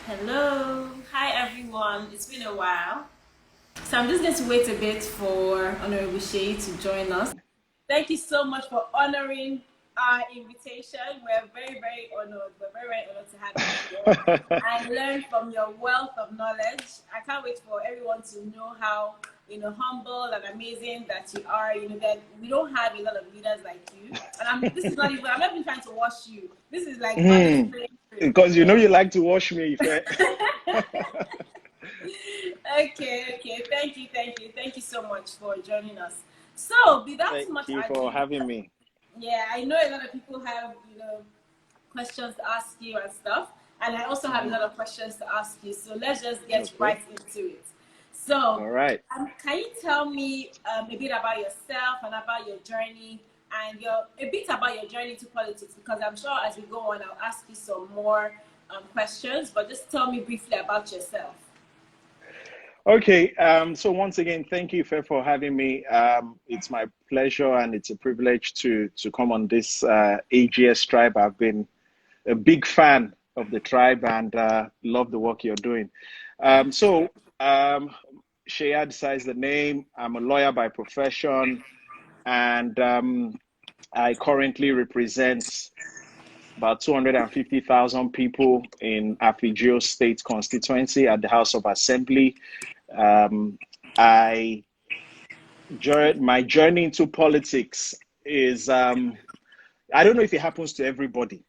Hello, hi everyone. It's been a while. So I'm just going to wait a bit for Honorable Shay to join us. Thank you so much for honoring our invitation. We're very, very honored. We're very, very honored to have you here and learn from your wealth of knowledge. I can't wait for everyone to know how humble and amazing that you are. That we don't have a lot of leaders like you. And this is not even. I'm not even trying to wash you. This is like honest Hmm. playing truth. Because you know Yeah. you like to wash me, Ife. Okay. Thank you so much for joining us. So, without Thank too much you for ado, having me. yeah, I know a lot of people have questions to ask you and stuff, and I also have a Hmm. lot of questions to ask you. So let's just get Okay. right into it. So, All right. can you tell me a bit about yourself and about your journey and a bit about your journey to politics? Because I'm sure as we go on, I'll ask you some more questions. But just tell me briefly about yourself. Okay. So once again, thank you, Ife, for having me. It's my pleasure and it's a privilege to come on this AGS tribe. I've been a big fan of the tribe and love the work you're doing. So Seyi Adisa is the name. I'm a lawyer by profession, and I currently represent about 250,000 people in Afigio State constituency at the House of Assembly. Um, I my journey into politics is I don't know if it happens to everybody,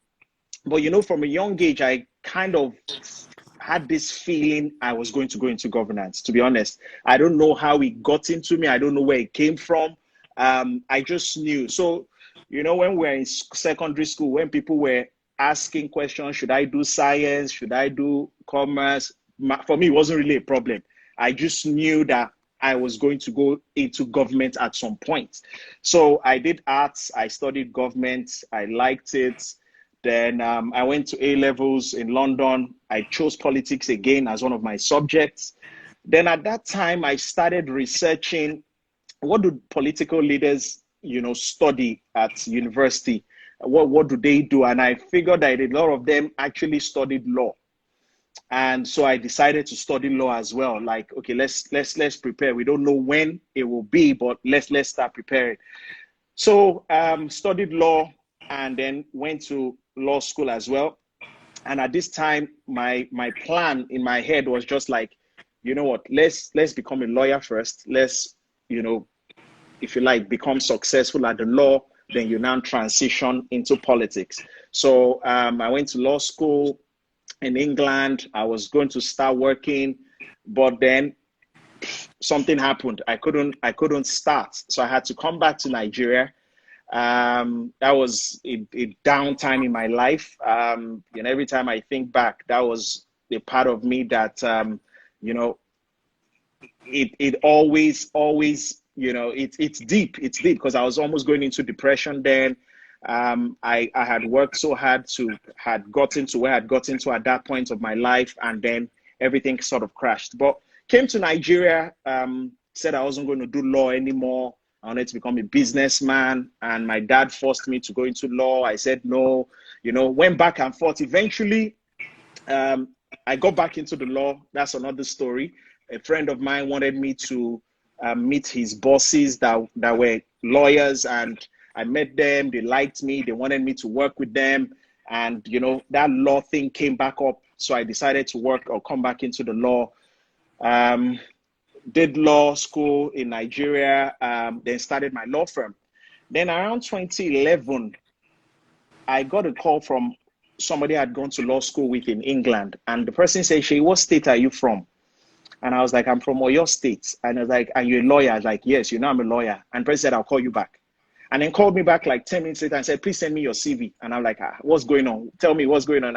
but from a young age, I kind of had this feeling I was going to go into governance. To be honest, I don't know how it got into me. I don't know where it came from. I just knew. So, when we were in secondary school, when people were asking questions, should I do science? Should I do commerce? For me, it wasn't really a problem. I just knew that I was going to go into government at some point. So I did arts. I studied government. I liked it. Then I went to A levels in London. I chose politics again as one of my subjects. Then at that time, I started researching what do political leaders, study at university. What do they do? And I figured that a lot of them actually studied law. And so I decided to study law as well. Like, okay, let's prepare. We don't know when it will be, but let's start preparing. So studied law and then went to law school as well. And at this time, my plan in my head was just like, you know what, let's become a lawyer first. Let's, you know, if you like, become successful at the law, then you now transition into politics. So I went to law school in England. I was going to start working, but then something happened. I couldn't start. So I had to come back to Nigeria. That was a downtime in my life. Every time I think back, that was a part of me that you know it always it's deep because I was almost going into depression then. I had worked so hard to had gotten to where I'd gotten to at that point of my life, and then everything sort of crashed. But came to Nigeria, said I wasn't going to do law anymore. I wanted to become a businessman, and my dad forced me to go into law. I said no, went back and forth. Eventually, um, I got back into the law. That's another story. A friend of mine wanted me to meet his bosses that were lawyers, and I met them. They liked me. They wanted me to work with them, and that law thing came back up. So I decided to work or come back into the law. Um, did law school in Nigeria, then started my law firm. Then around 2011, I got a call from somebody I'd gone to law school with in England. And the person said, Shay, what state are you from? And I was like, I'm from Oyo State. And I was like, are you a lawyer? I was like, yes, I'm a lawyer. And the person said, I'll call you back. And then called me back like 10 minutes later and said, please send me your CV. And I'm like, what's going on? Tell me what's going on.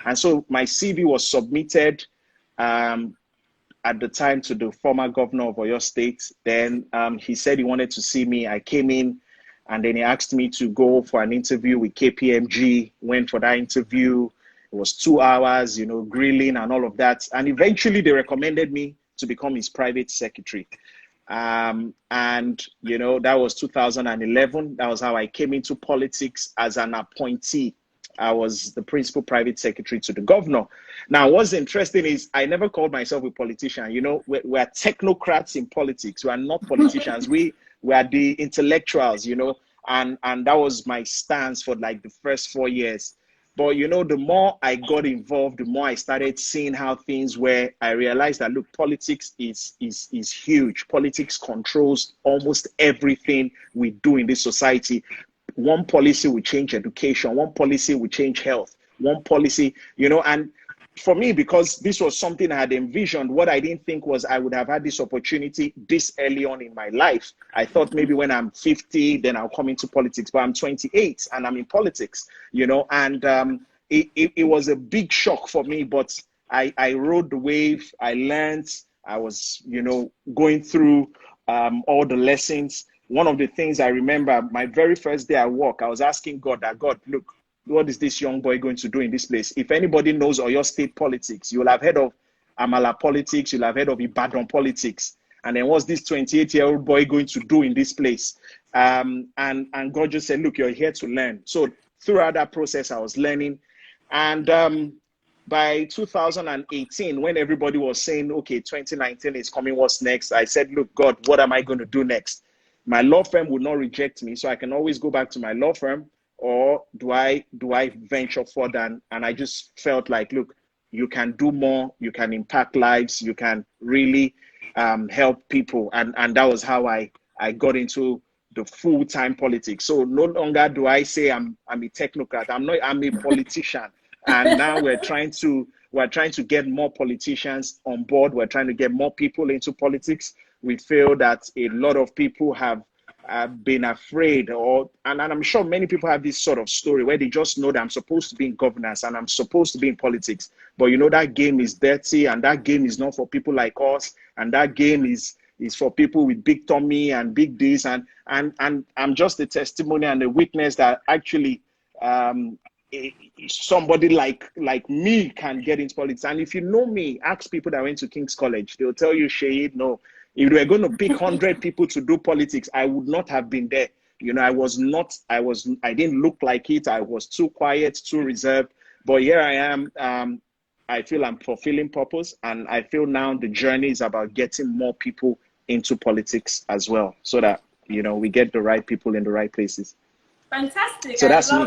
And so my CV was submitted um, at the time to the former governor of Oyo State. Then he said he wanted to see me. I came in, and then he asked me to go for an interview with KPMG. Went for that interview. It was 2 hours, grilling and all of that. And eventually they recommended me to become his private secretary. And that was 2011. That was how I came into politics as an appointee I was the principal private secretary to the governor. Now, what's interesting is I never called myself a politician. You know, we're technocrats in politics. We are not politicians. We are the intellectuals, you know, and that was my stance for like the first 4 years. But you know, the more I got involved, the more I started seeing how things were. I realized that look, politics is huge. Politics controls almost everything we do in this society. One policy will change education, one policy will change health, one policy, you know, and for me, because this was something I had envisioned, what I didn't think was I would have had this opportunity this early on in my life. I thought maybe when I'm 50, then I'll come into politics, but I'm 28 and I'm in politics, you know, and it was a big shock for me, but I rode the wave. I learned. I was, you know, going through all the lessons. One of the things I remember, my very first day at work, I was asking God that, God, look, what is this young boy going to do in this place? If anybody knows Oyo State politics, you will have heard of Amala politics, you'll have heard of Ibadan politics. And then what's this 28-year-old boy going to do in this place? And God just said, look, you're here to learn. So throughout that process, I was learning. And by 2018, when everybody was saying, okay, 2019 is coming, what's next? I said, look, God, what am I going to do next? My law firm would not reject me, so I can always go back to my law firm, or do I venture further? And I just felt like, look, you can do more, you can impact lives, you can really help people. And that was how I got into the full-time politics. So no longer do I say I'm a technocrat. I'm a politician. And now we're trying to get more politicians on board. We're trying to get more people into politics. We feel that a lot of people have been afraid, and I'm sure many people have this sort of story where they just know that I'm supposed to be in governance and I'm supposed to be in politics. But you know, that game is dirty, and that game is not for people like us, and that game is for people with big tummy and big this, and I'm just a testimony and a witness that actually somebody like me can get into politics. And if you know me, ask people that went to King's College, they'll tell you, Shade, no, if we were going to pick 100 people to do politics, I would not have been there. You know, I didn't look like it. I was too quiet, too reserved. But here I am. I feel I'm fulfilling purpose. And I feel now the journey is about getting more people into politics as well, so that, you know, we get the right people in the right places. Fantastic. So that's me.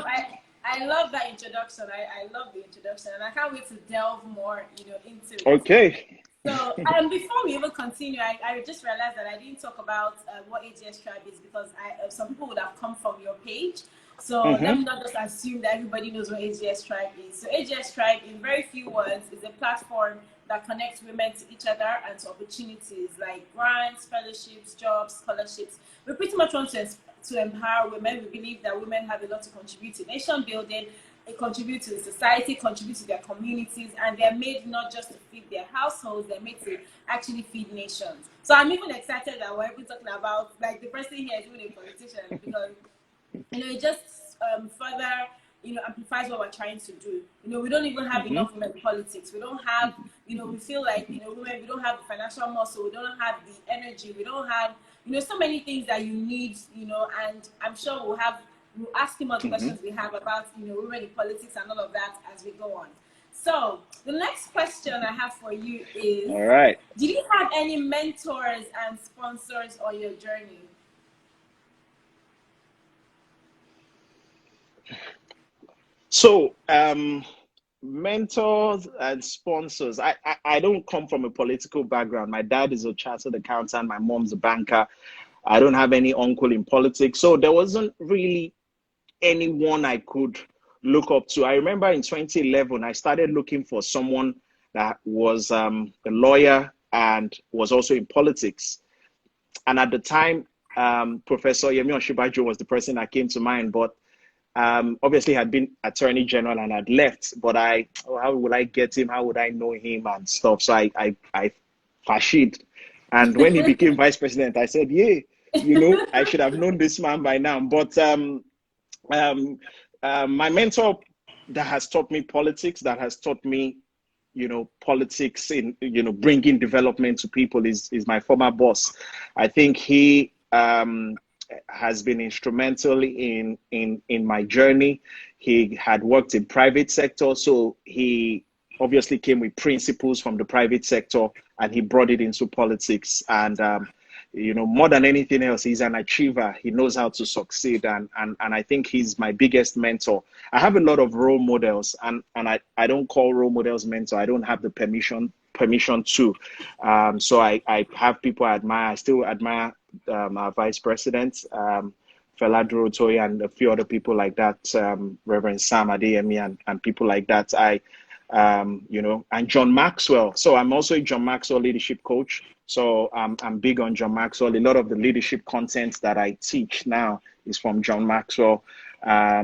I love that introduction. I love the introduction, and I can't wait to delve more, you know, into it. Okay. So before we even continue, I just realized that I didn't talk about what AGS Tribe is, because some people would have come from your page. So let me not just assume that everybody knows what AGS Tribe is. So AGS Tribe, in very few words, is a platform that connects women to each other and to opportunities like grants, fellowships, jobs, scholarships. We pretty much want to empower women. We believe that women have a lot to contribute to nation building. They contribute to the society, contribute to their communities, and they're made not just to feed their households, they're made to actually feed nations. So I'm even excited that we're even talking about, like, the person here is even a politician, because, you know, it just further, you know, amplifies what we're trying to do. You know, we don't even have enough women in politics. We don't have, you know, we feel like, you know, women, we don't have the financial muscle, we don't have the energy, we don't have, you know, so many things that you need, you know, and I'm sure we'll ask him all the questions we have about, you know, women in politics and all of that as we go on. So the next question I have for you is, all right, did you have any mentors and sponsors on your journey? So mentors and sponsors. I don't come from a political background. My dad is a chartered accountant, my mom's a banker. I don't have any uncle in politics. So there wasn't really anyone I could look up to. I remember in 2011, I started looking for someone that was a lawyer and was also in politics. And at the time, Professor Yemi Osinbajo was the person that came to mind, but obviously had been Attorney General and had left. But how would I get him? How would I know him and stuff? So I fashied. And when he became vice president, I said, yeah, you know, I should have known this man by now. But my mentor that has taught me politics, that has taught me, you know, politics in, you know, bringing development to people is my former boss. I think he has been instrumental in my journey. He had worked in private sector, so he obviously came with principles from the private sector, and he brought it into politics. And more than anything else, he's an achiever. He knows how to succeed, and I think he's my biggest mentor. I have a lot of role models, and I don't call role models mentor. I don't have the permission to. So I have people I admire. I still admire our vice president, Fela Durotoye, and a few other people like that, Reverend Sam Adeyemi, and people like that. And John Maxwell. So I'm also a John Maxwell leadership coach. So I'm big on John Maxwell. A lot of the leadership content that I teach now is from John Maxwell.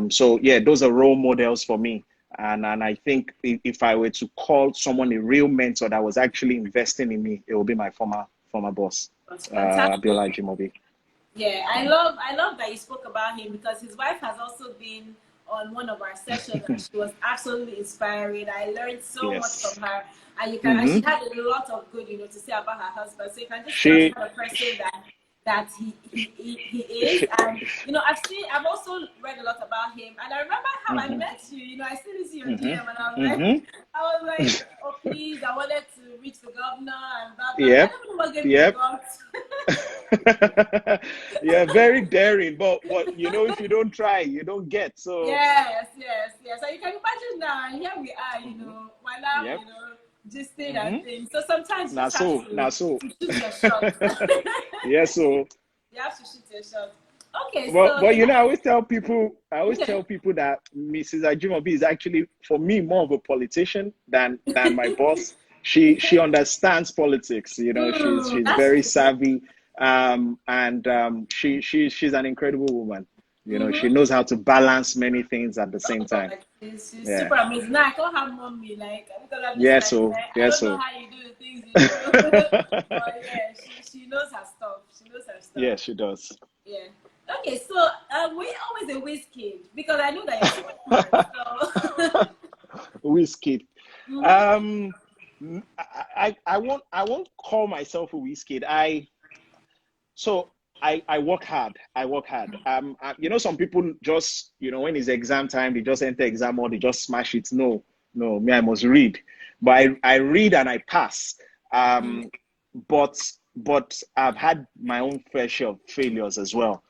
So yeah, those are role models for me. And I think if I were to call someone a real mentor that was actually investing in me, it would be my former boss, Abiola Jimobi. Yeah, I love that you spoke about him, because his wife has also been on one of our sessions, and she was absolutely inspiring. I learned so much from her, and and she had a lot of good, to say about her husband. So you can just tell the kind of person that he is. And I've also read a lot about him, and I remember how I met you. I still see your DM, and I was like, oh please, I wanted to reach the governor and blah blah. Yep. I don't know what gave me the guts. Yeah, very daring, but if you don't try, you don't get. So yes. So you can imagine now, and here we are, while now, just saying and things. So sometimes you have to shoot your shot. Yes, so you have to shoot your shot. Okay, but so I always tell people that Mrs. Ajimobi is actually, for me, more of a politician than my boss. She understands politics. She's very savvy, and she's an incredible woman. She knows how to balance many things at the same time. She's super amazing. Now I call her mommy, because I'm just I don't know how you do the things you do. But yeah, she knows her stuff. She knows her stuff. Yeah, she does. Yeah. Okay, so were you always a whiz kid? Because I know that you're super smart. Whiz kid. I won't call myself a whiz kid. I work hard. Some people just, when it's exam time, they just enter exam or they just smash it. No, me, I must read. But I read and I pass. But I've had my own fair share of failures as well.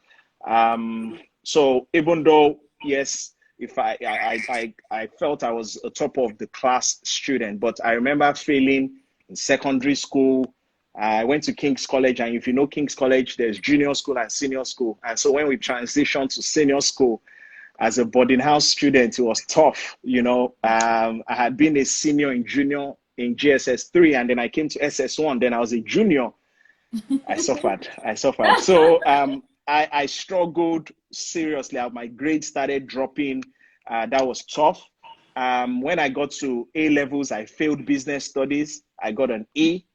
So even though, yes, if I felt I was a top of the class student, but I remember failing in secondary school. I went to King's College, and if you know King's College, there's junior school and senior school. And so when we transitioned to senior school, as a boarding house student, it was tough. I had been a senior and junior in GSS 3, and then I came to SS1. Then I was a junior. I suffered. So I struggled seriously. My grades started dropping. That was tough. When I got to A levels, I failed business studies. I got an A.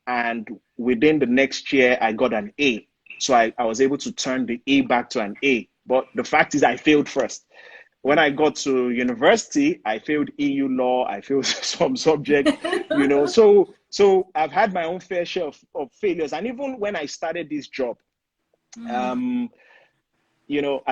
And within the next year, I got an A. So I was able to turn the A back to an A. But the fact is, I failed first. When I got to university, I failed EU law. I failed some subjects, So I've had my own fair share of failures. And even when I started this job, as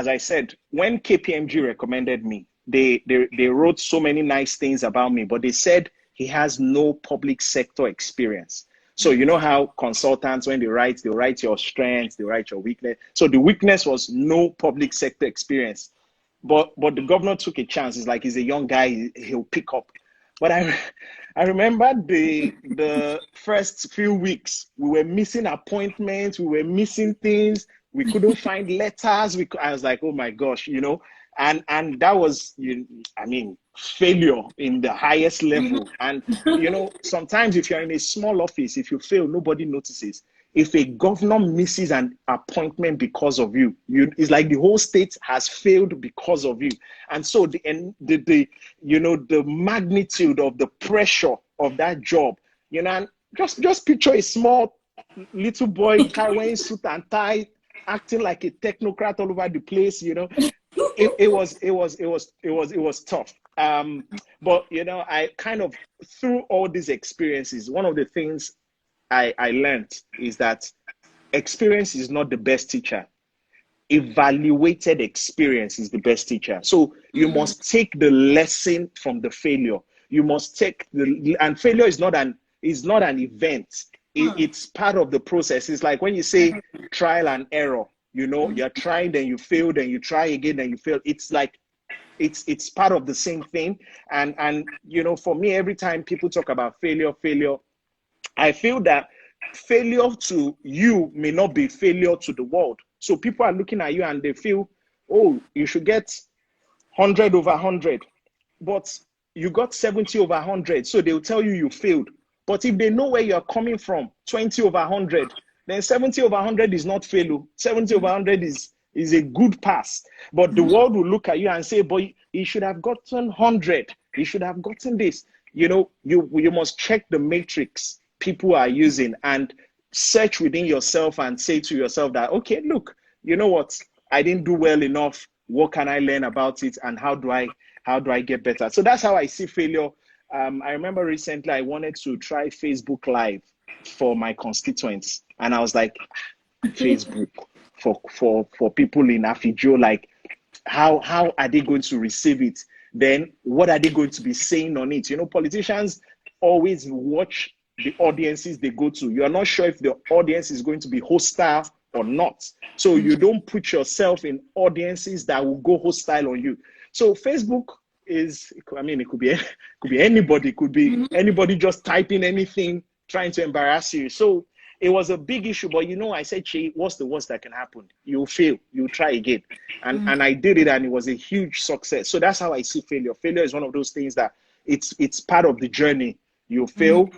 I said, when KPMG recommended me, they wrote so many nice things about me, but they said he has no public sector experience. So you know how consultants, when they write your strengths, they write your weakness. So the weakness was no public sector experience. But the governor took a chance. It's like he's a young guy, he'll pick up. But I remember the first few weeks, we were missing appointments, we were missing things, we couldn't find letters. I was like, oh my gosh, and that was, failure in the highest level. And sometimes if you're in a small office, if you fail, nobody notices. If a governor misses an appointment because of you, it's like the whole state has failed because of you. And so the magnitude of the pressure of that job, and just picture a small little boy wearing suit and tie, acting like a technocrat all over the place. It was tough. But I kind of, through all these experiences, one of the things I learned is that experience is not the best teacher. evaluated experience is the best teacher. So you must take the lesson from the failure. You must take and failure is not an event. It's part of the process. It's like when you say trial and error, you're trying, then you fail, then you try again, then you fail. It's like it's part of the same thing. And for me, every time people talk about failure, I feel that failure to you may not be failure to the world. So people are looking at you and they feel, oh, you should get 100 over 100, but you got 70 over 100. So they'll tell you failed. But if they know where you're coming from, 20 over 100, then 70 over 100 is not failure. 70 over 100 is a good pass. But the world will look at you and say, boy, you should have gotten 100. You should have gotten this. You must check the matrix people are using and search within yourself and say to yourself that, okay, look, you know what? I didn't do well enough. What can I learn about it? And how do I get better? So that's how I see failure. I remember recently I wanted to try Facebook Live for my constituents. And I was like, Facebook for people in Afidjo, like how are they going to receive it? Then what are they going to be saying on it? Politicians always watch the audiences they go to. You are not sure if the audience is going to be hostile or not. So you don't put yourself in audiences that will go hostile on you. So Facebook is, it could be anybody, it could be anybody just typing anything, trying to embarrass you. So it was a big issue, but I said, Che, what's the worst that can happen? You'll fail, you'll try again. And I did it, and it was a huge success. So that's how I see failure. Failure is one of those things that it's part of the journey. You fail,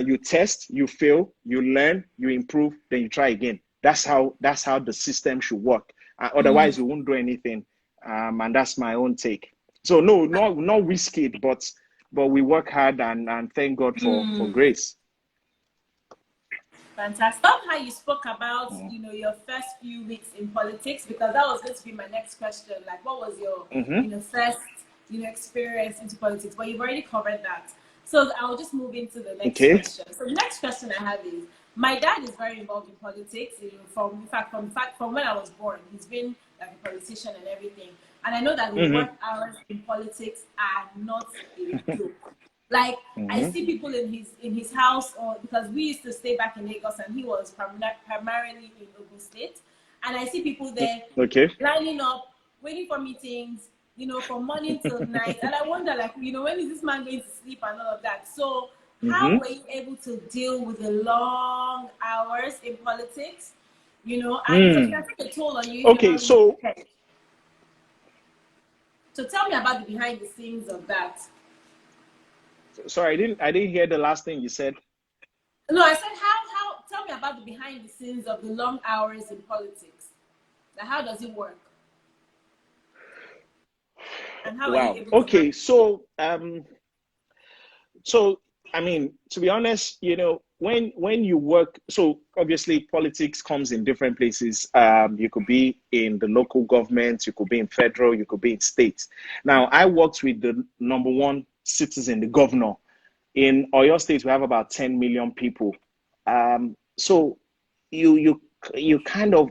you test, you fail, you learn, you improve, then you try again. That's how the system should work. Otherwise, you won't do anything. And that's my own take. So no, not risky, but we work hard and thank God for grace. Fantastic. Love how you spoke about your first few weeks in politics, because that was going to be my next question. Like, what was your first experience into politics? But you've already covered that. So I'll just move into the next question. So the next question I have is, my dad is very involved in politics. From when I was born, he's been like a politician and everything. And I know that the work hours in politics are not a joke. Like I see people in his house, or because we used to stay back in Lagos and he was primarily in Ogun State, and I see people there lining up, waiting for meetings, from morning till night, and I wonder, like, when is this man going to sleep and all of that? So how were you able to deal with the long hours in politics? And it can take a toll on you. Okay, so tell me about the behind the scenes of that. Sorry, I didn't hear the last thing you said. No, I said how tell me about the behind the scenes of the long hours in politics. Like, how does it work? And how are you able to so to be honest, when you work, so obviously politics comes in different places. You could be in the local government, you could be in federal, you could be in states. Now, I worked with the number one citizen, the governor. In Oyo State, we have about 10 million people. So you kind of,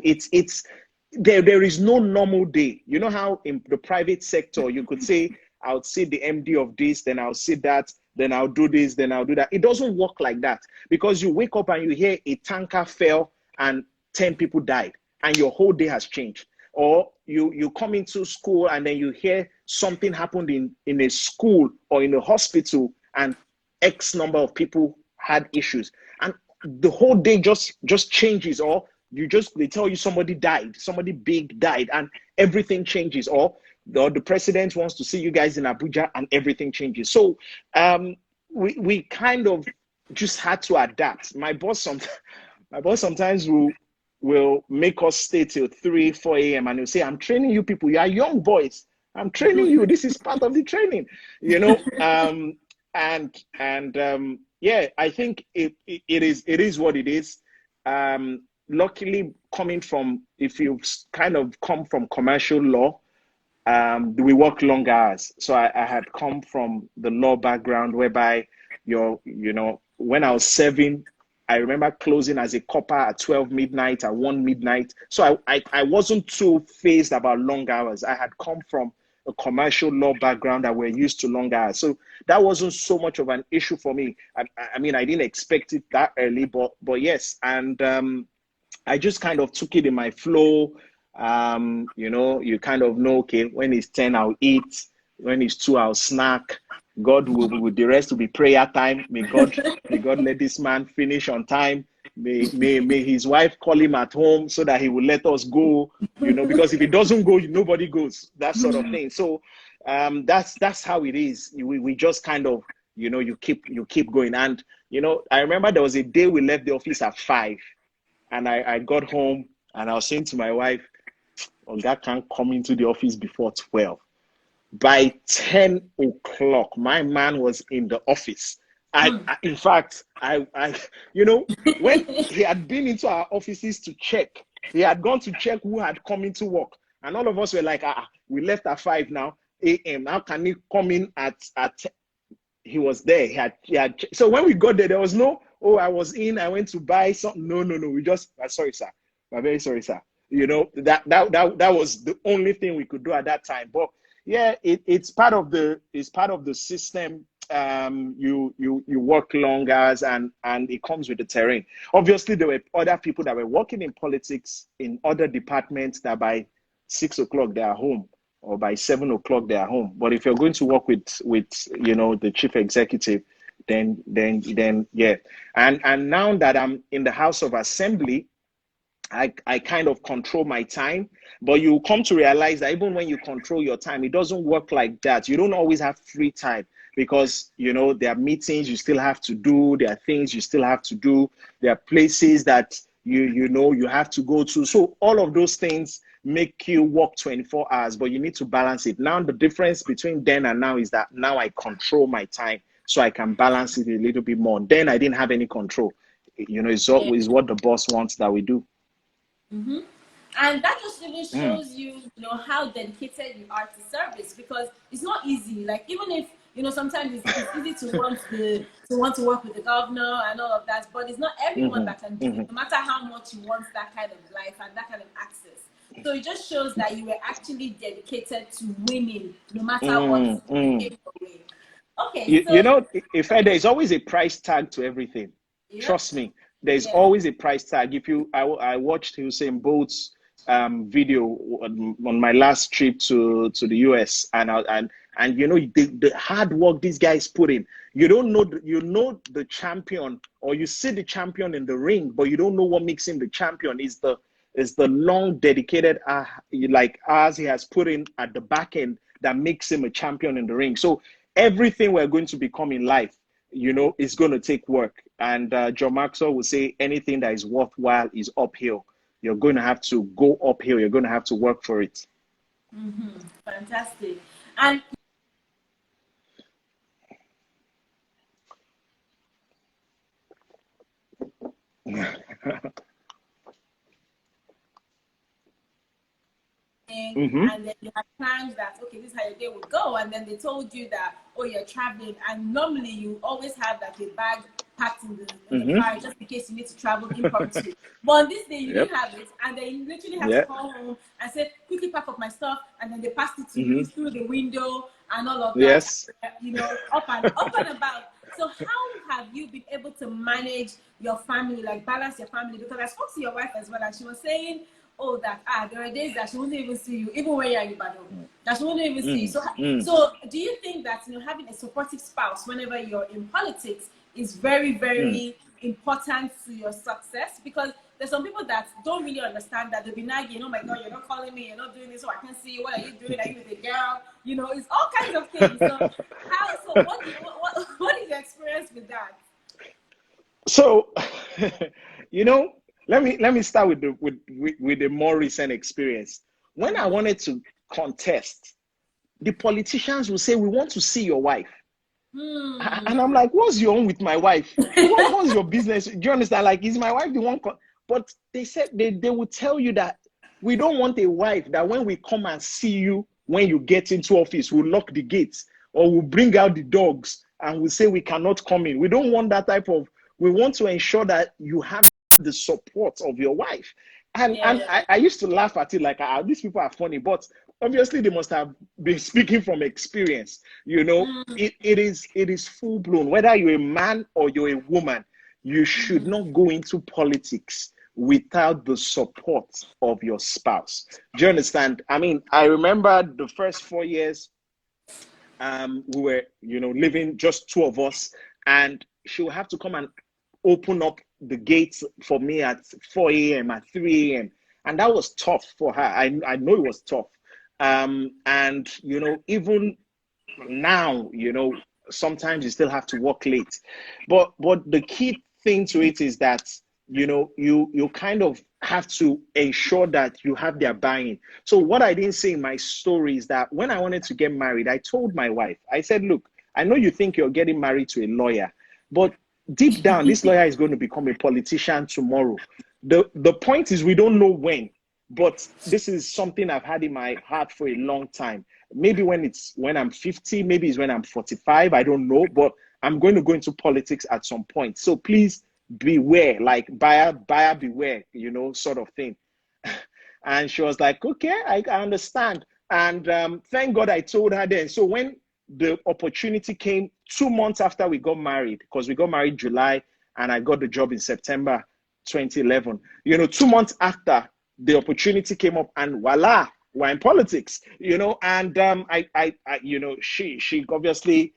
there is no normal day. You know how in the private sector, you could say, I'll see the MD of this, then I'll see that, then I'll do this, then I'll do that. It doesn't work like that, because you wake up and you hear a tanker fell and 10 people died and your whole day has changed. Or you come into school and then you hear something happened in a school or in a hospital and X number of people had issues, and the whole day just changes. Or they tell you somebody died, somebody big died, and everything changes. Or the president wants to see you guys in Abuja and everything changes. So we kind of just had to adapt. My boss sometimes will make us stay till 3-4 a.m. and he'll say, I'm training you people, you are young boys, I'm training you, this is part of the training, yeah, I think it is what it is. Luckily, coming from, if you've kind of come from commercial law, we work long hours. So I had come from the law background, whereby when I was serving, I remember closing as a copper at 12 midnight, at 1 midnight. So I wasn't too phased about long hours. I had come from a commercial law background that we're used to long hours. So that wasn't so much of an issue for me. I mean, I didn't expect it that early, but yes. And I just kind of took it in my flow. You know, you kind of know, okay, when it's 10, I'll eat. When it's 2, I'll snack. God will the rest will be prayer time. May God let this man finish on time. May his wife call him at home so that he will let us go, you know, because if he doesn't go, nobody goes, that sort of thing. So that's how it is. We just kind of, you know, you keep going. And, you know, I remember there was a day we left the office at 5, and I got home and I was saying to my wife, Oga can't come into the office before 12. By 10 o'clock, my man was in the office. In fact, you know, when he had been into our offices to check, he had gone to check who had come into work. And all of us were like, we left at 5 now, a.m. How can he come in at 10? He was there. He had. So when we got there, there was no, oh, I was in, I went to buy something. No. We just, sorry, sir. I'm very sorry, sir. You know, that was the only thing we could do at that time. But yeah, it's part of the system. You work long hours, and it comes with the terrain. Obviously, there were other people that were working in politics in other departments that by 6 o'clock they are home, or by 7 o'clock they are home. But if you're going to work with you know, the chief executive, then yeah. And now that I'm in the House of Assembly, I kind of control my time, but you come to realize that even when you control your time, it doesn't work like that. You don't always have free time, because, you know, there are meetings you still have to do. There are things you still have to do. There are places that you know you have to go to. So all of those things make you work 24 hours, but you need to balance it. Now, the difference between then and now is that now I control my time, so I can balance it a little bit more. Then I didn't have any control. You know, it's always what the boss wants that we do. Mm-hmm. And that just really shows you, you know, how dedicated you are to service, because it's not easy. Like, even if, you know, sometimes it's easy to want to work with the governor and all of that, but it's not everyone that can do it, no matter how much you want that kind of life and that kind of access. So it just shows that you were actually dedicated to winning, no matter what came your way. Okay, You so know, if there's always a price tag to everything. yep, Trust me, there's yeah. always a price tag. I watched Usain Bolt's video on my last trip to the US, and you know, the hard work these guys put in. You don't know you know the champion, or you see the champion in the ring, but you don't know what makes him the champion. Is the long dedicated like hours he has put in at the back end that makes him a champion in the ring. So everything we're going to become in life, you know, is going to take work. And John Maxwell will say anything that is worthwhile is uphill. You're going to have to go uphill. You're going to have to work for it. Fantastic. And and then you had plans that, okay, this is how your day would go, and then they told you that, oh, you're traveling, and normally you always have like a bag packed in the car just in case you need to travel impromptu. But on this day you Yep. didn't have it, and then you literally had to Yeah. call home and say, quickly pack up my stuff, and then they passed it to you through the window and all of that, Yes. you know, up and about. So how have you been able to manage your family, like balance your family? Because I spoke to your wife as well, and she was saying, oh, that there are days that she won't even see you, even when you're in Ibadan. That she won't even see you. So do you think that, you know, having a supportive spouse whenever you're in politics is very, very important to your success? Because there's some people that don't really understand that. They'll be nagging, oh my God, you're not calling me, you're not doing this, so I can't see you. What are you doing? Are you with a girl? You know, it's all kinds of things. So what is your experience with that? So, you know, let me start with the more recent experience. When I wanted to contest, the politicians will say, we want to see your wife. And I'm like, what's your own with my wife? What's your business? Do you understand? Like, is my wife the one? But they said they will tell you that we don't want a wife that when we come and see you, when you get into office, we'll lock the gates, or we'll bring out the dogs and we'll say we cannot come in. We don't want that type of we want to ensure that you have the support of your wife. And Yeah. I used to laugh at it like, these people are funny, but obviously they must have been speaking from experience. You know, it is full blown. Whether you're a man or you're a woman, you should not go into politics without the support of your spouse. Do you understand? I mean, I remember the first 4 years we were, living just two of us, and she would have to come and open up the gates for me at 4 a.m., at 3 a.m. And that was tough for her. I know it was tough. And, even now, sometimes you still have to work late. But the key thing to it is that, you kind of have to ensure that you have their buy-in. So what I didn't say in my story is that when I wanted to get married, I told my wife, I said, look, I know you think you're getting married to a lawyer, but deep down, this lawyer is going to become a politician tomorrow. The point is we don't know when, but this is something I've had in my heart for a long time. Maybe when I'm 50, maybe it's when I'm 45, I don't know, but I'm going to go into politics at some point. So please beware, like buyer beware, sort of thing. And she was like, okay, I understand. And thank God I told her then. So when the opportunity came 2 months after we got married, because we got married July and I got the job in September 2011, 2 months after, the opportunity came up and voila, we're in politics, and she obviously,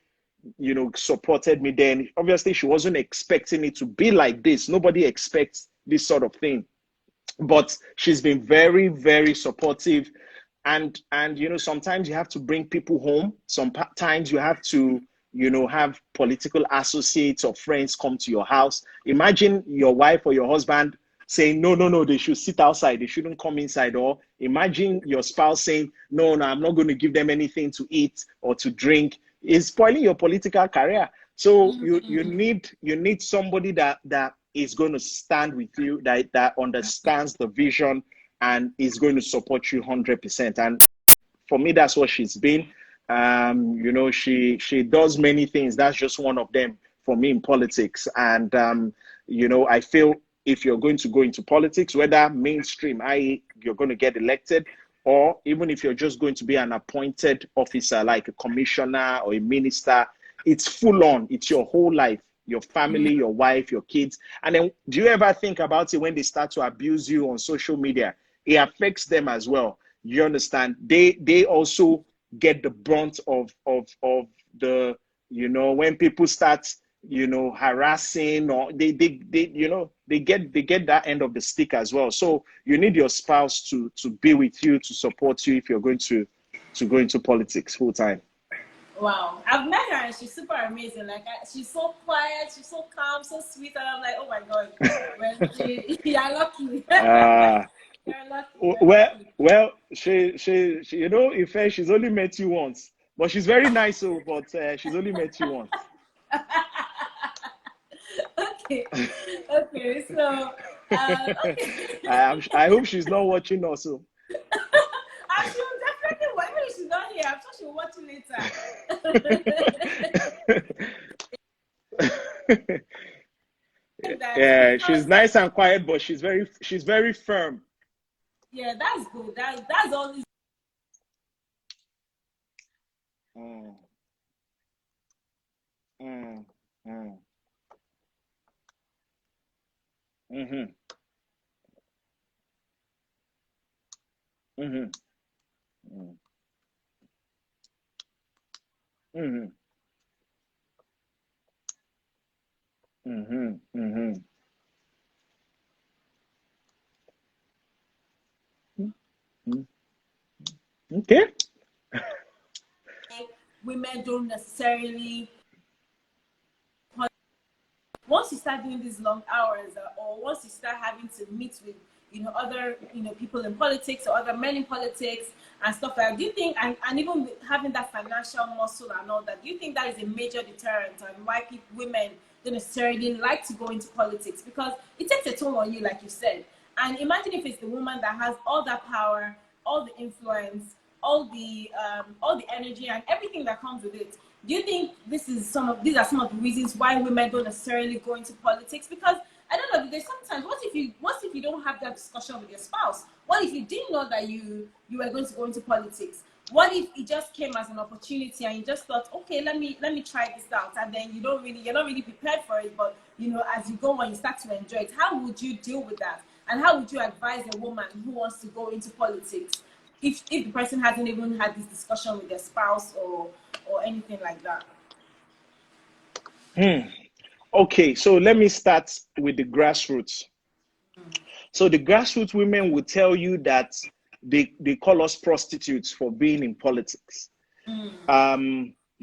supported me then. Obviously, she wasn't expecting it to be like this. Nobody expects this sort of thing, but she's been very, very supportive. And sometimes you have to bring people home. Sometimes you have to, have political associates or friends come to your house. Imagine your wife or your husband saying, no, they should sit outside, they shouldn't come inside. Or imagine your spouse saying, no, I'm not going to give them anything to eat or to drink. It's spoiling your political career. So you need somebody that is going to stand with you, that understands the vision and is going to support you 100%. And for me, that's what she's been. She does many things. That's just one of them for me in politics. And I feel if you're going to go into politics, whether mainstream, i.e., you're going to get elected, or even if you're just going to be an appointed officer like a commissioner or a minister, it's full on. It's your whole life, your family, your wife, your kids. And then do you ever think about it when they start to abuse you on social media? It affects them as well. You understand? They also get the brunt of the, when people start, harassing, or they get that end of the stick as well. So you need your spouse to be with you, to support you if you're going to go into politics full time. Wow, I've met her and she's super amazing. Like she's so quiet, she's so calm, so sweet, and I'm like, oh my god, you're lucky. You're lucky. Well, she Ife, she's only met you once, but she's very nice. But she's only met you once. Okay. So, okay. I hope she's not watching also. She will definitely watch. Even if she's not here, I'm sure she'll watch it later. Yeah, she's nice and quiet, but she's very firm. Yeah, that's good. That's all. Okay. Women don't necessarily. Once you start doing these long hours, or once you start having to meet with other people in politics or other men in politics and stuff like that, do you think, and even having that financial muscle and all that, do you think that is a major deterrent on why women don't necessarily like to go into politics? Because it takes a toll on you, like you said. And imagine if it's the woman that has all that power, all the influence, all the energy and everything that comes with it. Do you think these are some of the reasons why women don't necessarily go into politics? Because I don't know, there's sometimes what if you don't have that discussion with your spouse? What if you didn't know that you were going to go into politics? What if it just came as an opportunity and you just thought, okay, let me try this out, and then you're not really prepared for it, but as you go on, you start to enjoy it. How would you deal with that? And how would you advise a woman who wants to go into politics if the person hasn't even had this discussion with their spouse or anything like that? Okay, so let me start with the grassroots. So the grassroots women will tell you that they call us prostitutes for being in politics.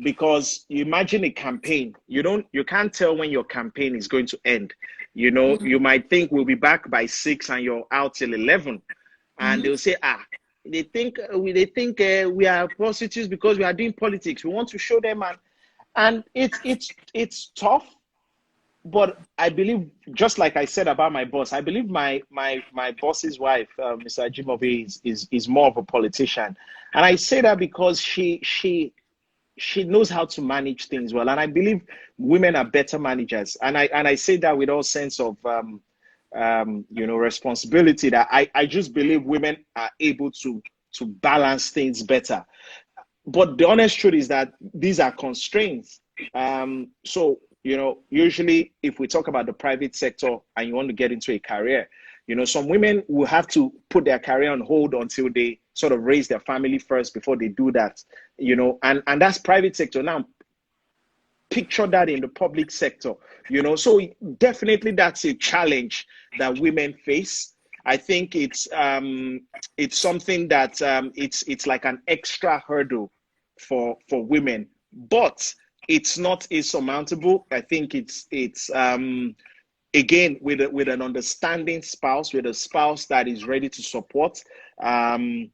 Because you imagine a campaign, you can't tell when your campaign is going to end. You might think we'll be back by 6 and you're out till 11, and they'll say, they think we are prostitutes because we are doing politics. We want to show them, and it's tough. But I believe, just like I said about my boss, I believe my boss's wife, Mr. Ajimobi, is more of a politician, and I say that because she knows how to manage things well, and I believe women are better managers, and I say that with all sense of responsibility. That I just believe women are able to balance things better. But the honest truth is that these are constraints. So, usually if we talk about the private sector and you want to get into a career, some women will have to put their career on hold until they sort of raise their family first before they do that, and that's private sector. Now, picture that in the public sector, so definitely that's a challenge that women face. I think it's something that it's like an extra hurdle for women, but it's not insurmountable. I think it's again with an understanding spouse, with a spouse that is ready to support, that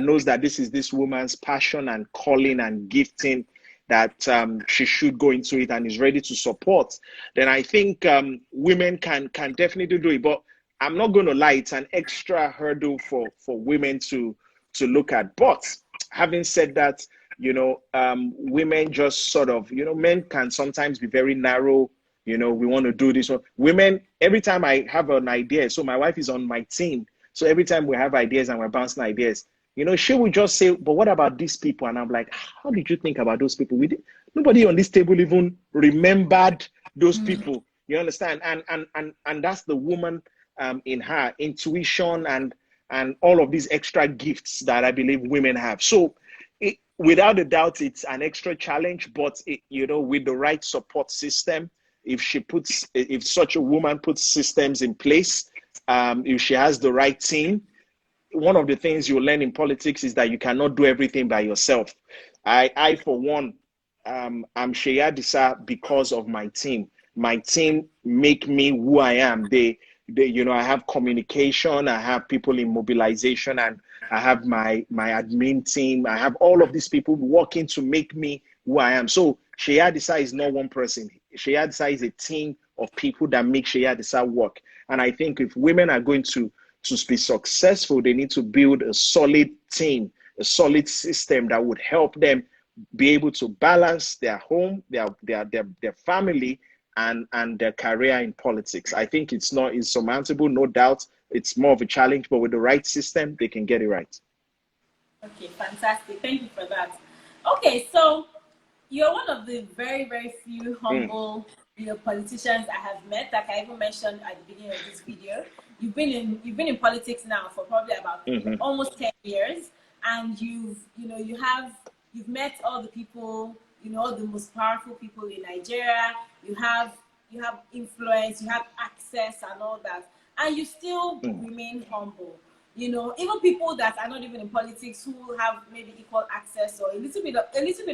knows that this is this woman's passion and calling and gifting, that she should go into it and is ready to support, then I think women can definitely do it. But I'm not going to lie, it's an extra hurdle for women to look at. But having said that, women just sort of, men can sometimes be very narrow. We want to do this. Women, every time I have an idea, so my wife is on my team. So every time we have ideas and we're bouncing ideas, she would just say, but what about these people? And I'm like, how did you think about those people? Nobody on this table even remembered those people. You understand? And that's the woman in her intuition and all of these extra gifts that I believe women have. So without a doubt, it's an extra challenge, but with the right support system, if such a woman puts systems in place, if she has the right team, one of the things you learn in politics is that you cannot do everything by yourself. I for one, I'm Seyi Adisa because of my team. My team make me who I am. I have communication, I have people in mobilization, and I have my admin team. I have all of these people working to make me who I am. So Seyi Adisa is not one person. Seyi Adisa is a team of people that make Seyi Adisa work. And I think if women are going to be successful, they need to build a solid team, a solid system that would help them be able to balance their home, their family, and their career in politics. I think it's not insurmountable, no doubt. It's more of a challenge, but with the right system, they can get it right. Okay, fantastic. Thank you for that. Okay, so you're one of the very, very few humble, politicians I have met. Like I even mentioned at the beginning of this video, you've been in politics now for probably about almost 10 years, and you've met all the people, all the most powerful people in Nigeria. You have influence, you have access, and all that, and you still remain humble. Even people that are not even in politics who have maybe equal access or a little bit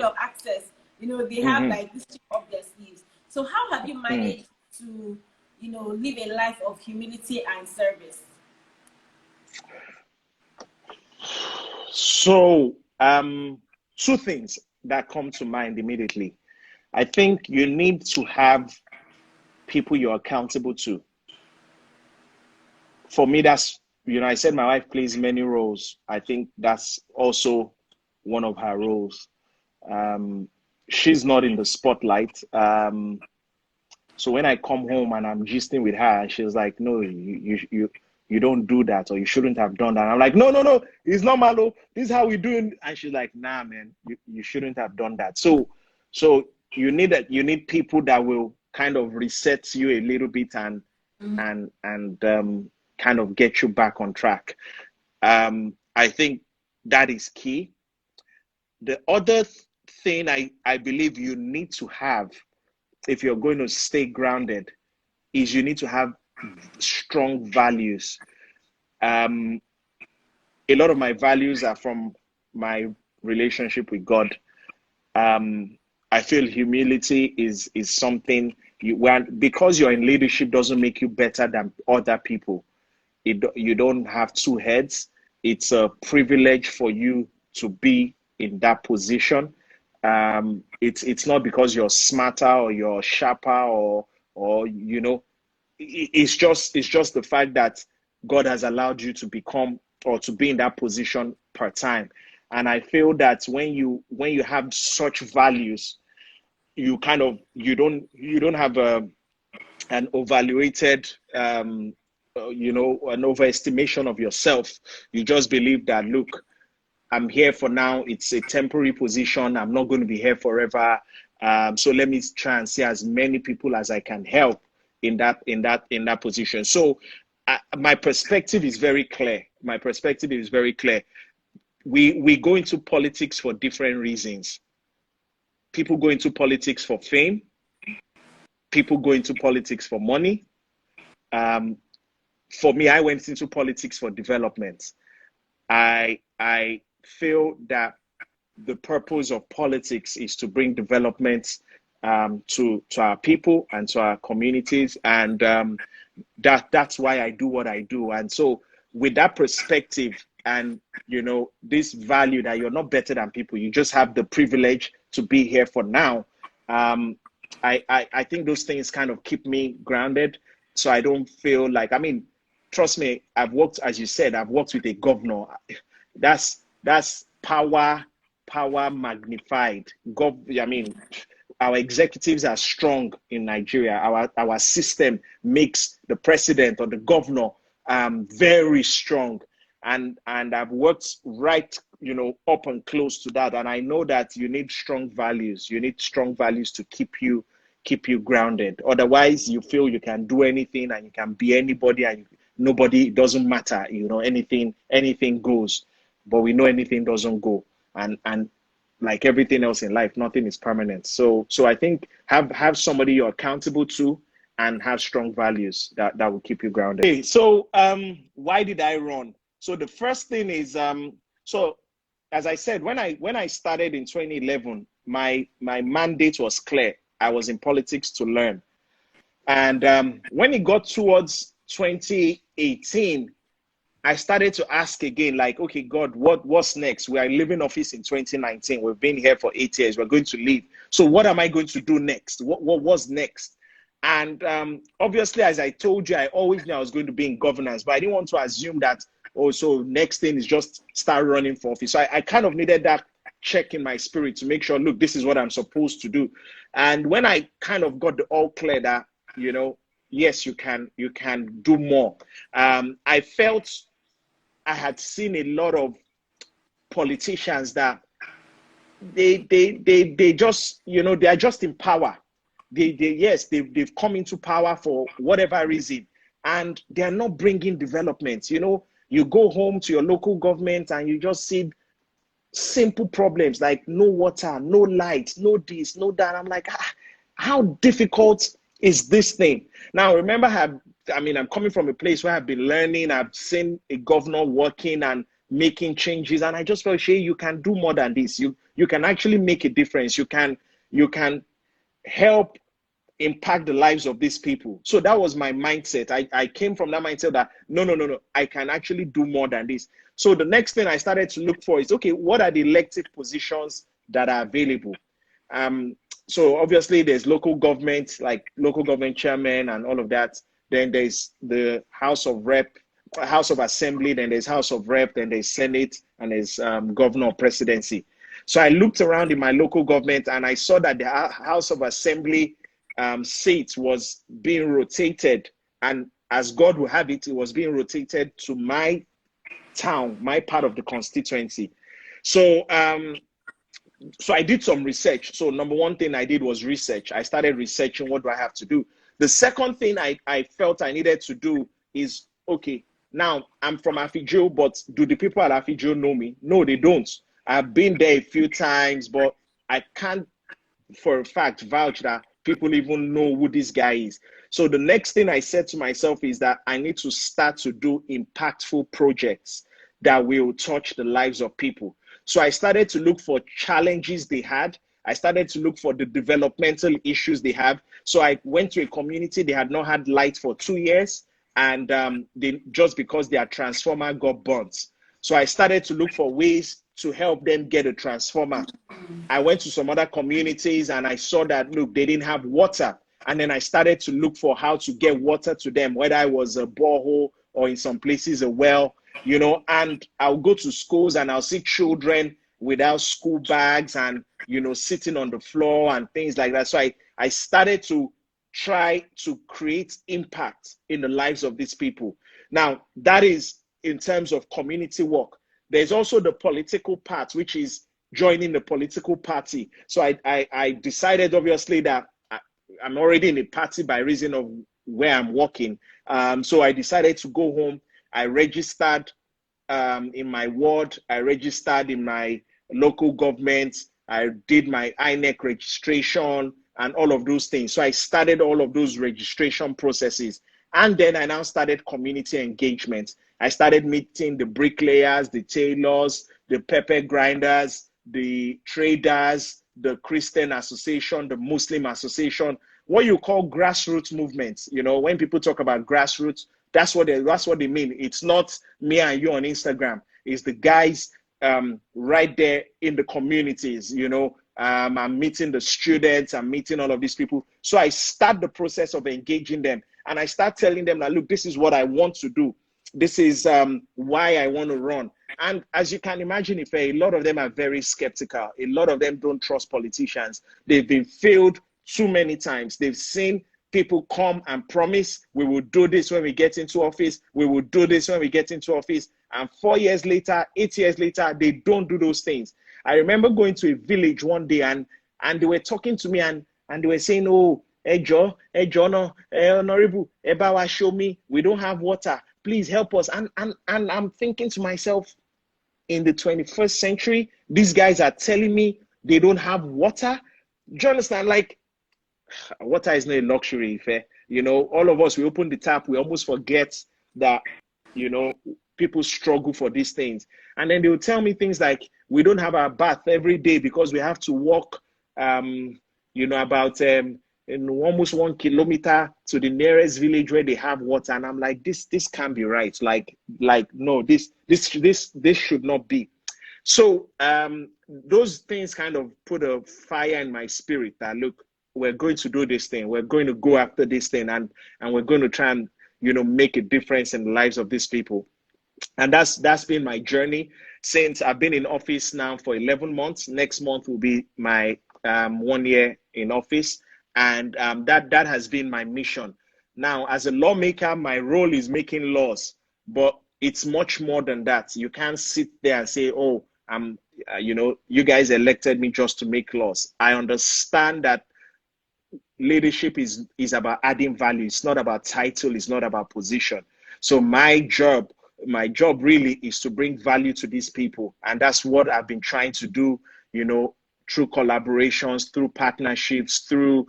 of access, they have like this chip up their sleeves. So how have you managed to, live a life of humility and service? So, two things that come to mind immediately. I think you need to have people you're accountable to. For me, that's, I said my wife plays many roles. I think that's also one of her roles. Um, she's not in the spotlight. So when I come home and I'm gisting with her, she's like, "No, you don't do that, or you shouldn't have done that." I'm like, "No, no, no, it's not Malo. This is how we do it." And she's like, "Nah, man, you shouldn't have done that." So you need people that will kind of reset you a little bit and kind of get you back on track. I think that is key. The other thing I believe you need to have if you're going to stay grounded is you need to have strong values. Um, a lot of my values are from my relationship with God. I feel humility is something because you're in leadership doesn't make you better than other people. You don't have two heads. It's a privilege for you to be in that position. It's not because you're smarter or you're sharper or it's just the fact that God has allowed you to become or to be in that position part time. And I feel that when you have such values, you don't have an overvaluated an overestimation of yourself. You just believe that, look, I'm here for now. It's a temporary position. I'm not going to be here forever. So let me try and see as many people as I can help in that position. So my perspective is very clear. My perspective is very clear. We go into politics for different reasons. People go into politics for fame. People go into politics for money. For me, I went into politics for development. I feel that the purpose of politics is to bring development to our people and to our communities, and that's why I do what I do. And so, with that perspective, and this value that you're not better than people, you just have the privilege to be here for now. I think those things kind of keep me grounded, so I don't feel like, I mean, trust me, I've worked, as you said, I've worked with a governor. That's power magnified. I mean, our executives are strong in Nigeria. Our system makes the president or the governor very strong, and I've worked right, up and close to that. And I know that you need strong values. You need strong values to keep you grounded. Otherwise, you feel you can do anything and you can be anybody, and nobody, it doesn't matter. Anything goes. But we know anything doesn't go, and like everything else in life, nothing is permanent. So I think have somebody you're accountable to and have strong values that will keep you grounded. Okay, so why did I run? So the first thing is so as I said, when I started in 2011, my mandate was clear. I was in politics to learn. And when it got towards 2018, I started to ask again, like, okay, God, what's next? We are leaving office in 2019. We've been here for 8 years. We're going to leave. So what am I going to do next? What was next? And obviously, as I told you, I always knew I was going to be in governance, but I didn't want to assume that, oh, so next thing is just start running for office. So I kind of needed that check in my spirit to make sure, look, this is what I'm supposed to do. And when I kind of got the all clear that, yes, you can do more. I felt I had seen a lot of politicians that they just, they are just in power. They've come into power for whatever reason, and they are not bringing development. You go home to your local government and you just see simple problems like no water, no light, no this, no that. I'm like, how difficult is this thing? Now, remember, I'm coming from a place where I've been learning. I've seen a governor working and making changes, and I just felt, Shay, you can do more than this. You can actually make a difference. You can help impact the lives of these people. So that was my mindset. I came from that mindset that no, I can actually do more than this. So the next thing I started to look for is, okay, what are the elective positions that are available? So obviously there's local government, like local government chairman and all of that. Then there's the House of Assembly, then there's House of Rep, then there's Senate, and there's governor presidency. So I looked around in my local government and I saw that the House of Assembly seats was being rotated. And as God will have it, it was being rotated to my town, my part of the constituency. So so I did some research. So number one thing I did was research. I started researching, what do I have to do? The second thing I felt I needed to do is, okay, now I'm from Afidjo, but do the people at Afidjo know me? No, they don't. I've been there a few times, but I can't for a fact vouch that people even know who this guy is. So the next thing I said to myself is that I need to start to do impactful projects that will touch the lives of people. So I started to look for challenges they had. I started to look for the developmental issues they have. So I went to a community, they had not had light for 2 years, and they just because their transformer got burnt. So I started to look for ways to help them get a transformer. I went to some other communities and I saw that, look, they didn't have water. And then I started to look for how to get water to them, whether it was a borehole or in some places a well, you know. And I'll go to schools and I'll see children without school bags and, you know, sitting on the floor and things like that. So I started to try to create impact in the lives of these people. Now, that is in terms of community work. There's also the political part, which is joining the political party. So I decided, obviously, that I'm already in a party by reason of where I'm working. So I decided to go home. I registered in my ward. I registered in my local government. I did my INEC registration and all of those things. So I started all of those registration processes. And then I now started community engagement. I started meeting the bricklayers, the tailors, the pepper grinders, the traders, the Christian association, the Muslim association, what you call grassroots movements. You know, when people talk about grassroots, that's what they mean. It's not me and you on Instagram. It's the guys right there in the communities. You know, I'm meeting the students, I'm meeting all of these people. So I start the process of engaging them, and I start telling them that, look, this is what I want to do. This is why I want to run. And as you can imagine, if a lot of them are very skeptical, a lot of them don't trust politicians. They've been failed too many times. They've seen people come and promise, we will do this when we get into office. We will do this when we get into office. And 4 years later, 8 years later, they don't do those things. I remember going to a village one day and they were talking to me and they were saying, oh, Ejo, no, Honorable, Ebawa, show me, we don't have water. Please help us. And I'm thinking to myself, in the 21st century, these guys are telling me they don't have water. Do you understand? Like, water is not a luxury, Ife. You know, all of us, we open the tap, we almost forget that, you know, people struggle for these things. And then they will tell me things like, we don't have our bath every day because we have to walk, you know, about in almost 1 kilometer to the nearest village where they have water. And I'm like, this can't be right. Like no, this should not be. So those things kind of put a fire in my spirit that, look, we're going to do this thing. We're going to go after this thing, and we're going to try and, you know, make a difference in the lives of these people. And that's been my journey since I've been in office now for 11 months. Next month will be my 1 year in office. And that has been my mission. Now, as a lawmaker, my role is making laws, but it's much more than that. You can't sit there and say, oh, you know, you guys elected me just to make laws. I understand that leadership is about adding value. It's not about title. It's not about position. So my job really is to bring value to these people. And that's what I've been trying to do, you know, through collaborations, through partnerships, through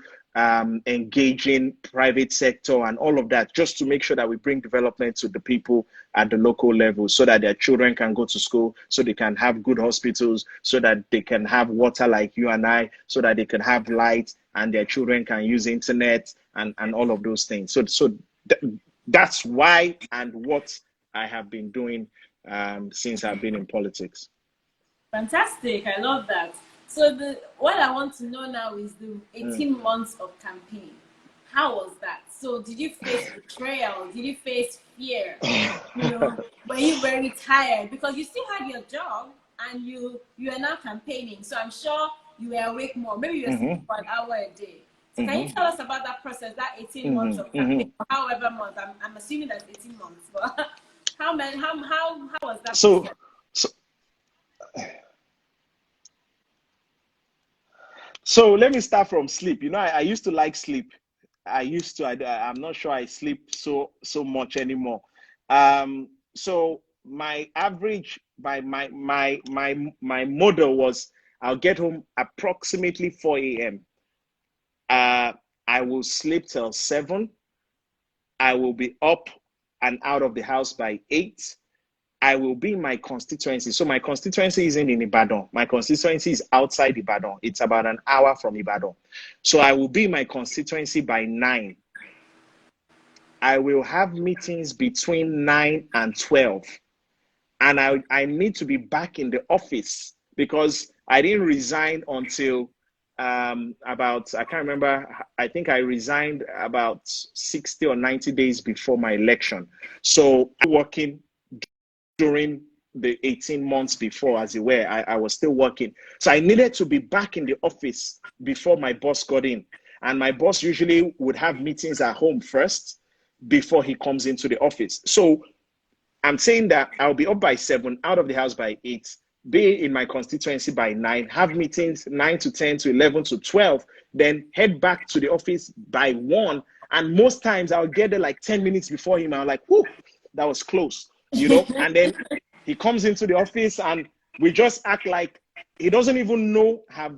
engaging private sector and all of that, just to make sure that we bring development to the people at the local level so that their children can go to school, so they can have good hospitals, so that they can have water like you and I, so that they can have light and their children can use internet and all of those things. So that's why and what I have been doing since I've been in politics. Fantastic. I love that. So what I want to know now is the 18 months of campaign. How was that? So did you face betrayal? Did you face fear? You know, were you very tired? Because you still had your job. and you are now campaigning. So I'm sure you were awake more. Maybe you were sleeping Mm-hmm. for an hour a day. So can you Mm-hmm. tell us about that process, that 18 months of Mm-hmm. campaign, Mm-hmm. or however months? I'm assuming that's 18 months, but how was that So, process? so, so let me start from sleep. I used to like sleep. I used to. I'm not sure I sleep so much anymore. So my average, my model was I'll get home approximately 4 a.m. I will sleep till 7. I will be up and out of the house by 8. I will be in my constituency. So my constituency isn't in Ibadan. My constituency is outside Ibadan. It's about an hour from Ibadan. So I will be in my constituency by 9. I will have meetings between 9 and 12. And I need to be back in the office because I didn't resign until about, I can't remember, I think I resigned about 60 or 90 days before my election. So I'm working during the 18 months before, as you were, I was still working. So I needed to be back in the office before my boss got in. And my boss usually would have meetings at home first before he comes into the office. So I'm saying that I'll be up by 7, out of the house by 8, be in my constituency by 9, have meetings 9 to 10 to 11 to 12, then head back to the office by 1. And most times I'll get there like 10 minutes before him. I'm like, whew, that was close, And then he comes into the office and we just act like he doesn't even know have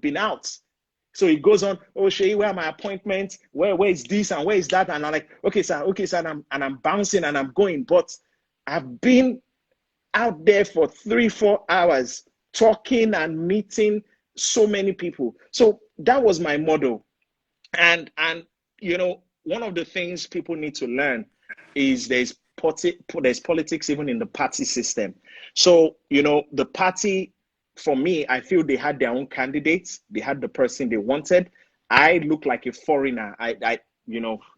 been out. So he goes on, oh Seyi, where are my appointments? Where is this and where is that? And I'm like, okay, sir, and I'm bouncing and I'm going. But I've been out there for 3-4 hours talking and meeting so many people. So that was my model. And one of the things people need to learn is there's politics even in the party system. So the party, for me, I feel they had their own candidates. They had the person they wanted. I look like a foreigner.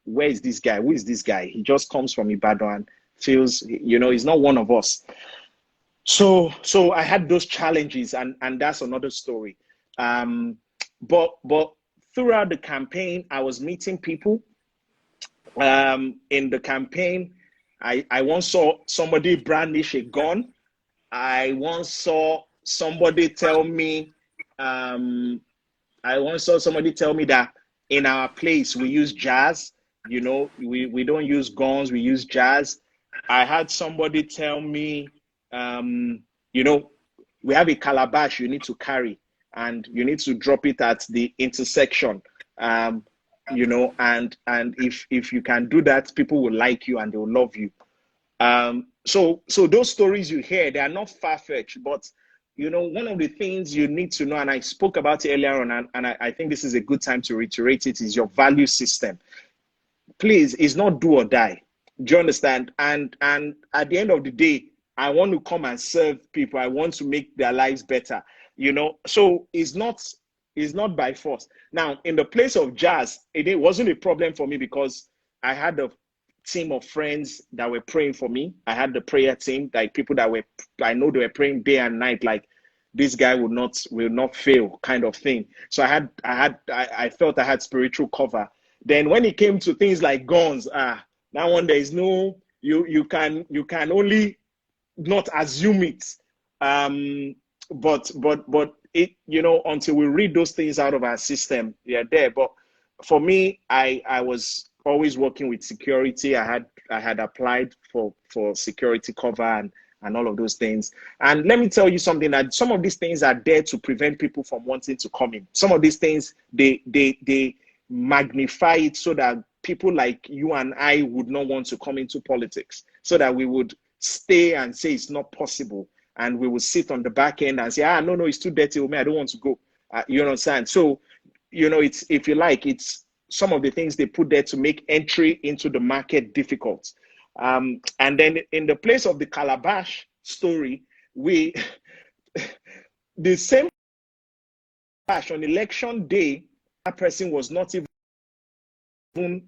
Where is this guy? Who is this guy? He just comes from Ibadan and feels, he's not one of us. So I had those challenges, and that's another story. But throughout the campaign, I was meeting people. In the campaign, I once saw somebody brandish a gun. I once saw somebody tell me, that in our place we use jazz. We don't use guns, we use jazz. I had somebody tell me, you know, we have a calabash you need to carry, and you need to drop it at the intersection. And if you can do that, people will like you and they will love you. So those stories you hear, they are not far-fetched, but one of the things you need to know, and I spoke about it earlier on, and I think this is a good time to reiterate it, is your value system. Please, it's not do or die. Do you understand? And at the end of the day, I want to come and serve people. I want to make their lives better. So it's not by force. Now, in the place of jazz, it wasn't a problem for me because I had a team of friends that were praying for me. I had the prayer team, like people that I know they were praying day and night, like this guy will not fail, kind of thing. So I felt I had spiritual cover. Then when it came to things like guns, that one there is no, you can only not assume it. But it, until we read those things out of our system, they're there. But for me, I was always working with security. I had applied for security cover and all of those things. And let me tell you something, that some of these things are there to prevent people from wanting to come in. Some of these things, they magnify it so that people like you and I would not want to come into politics, so that we would stay and say it's not possible. And we will sit on the back end and say, no, it's too dirty with me, I don't want to go. You understand? So, it's, if you like, it's some of the things they put there to make entry into the market difficult. And then in the place of the calabash story, we the same calabash on election day, that person was not even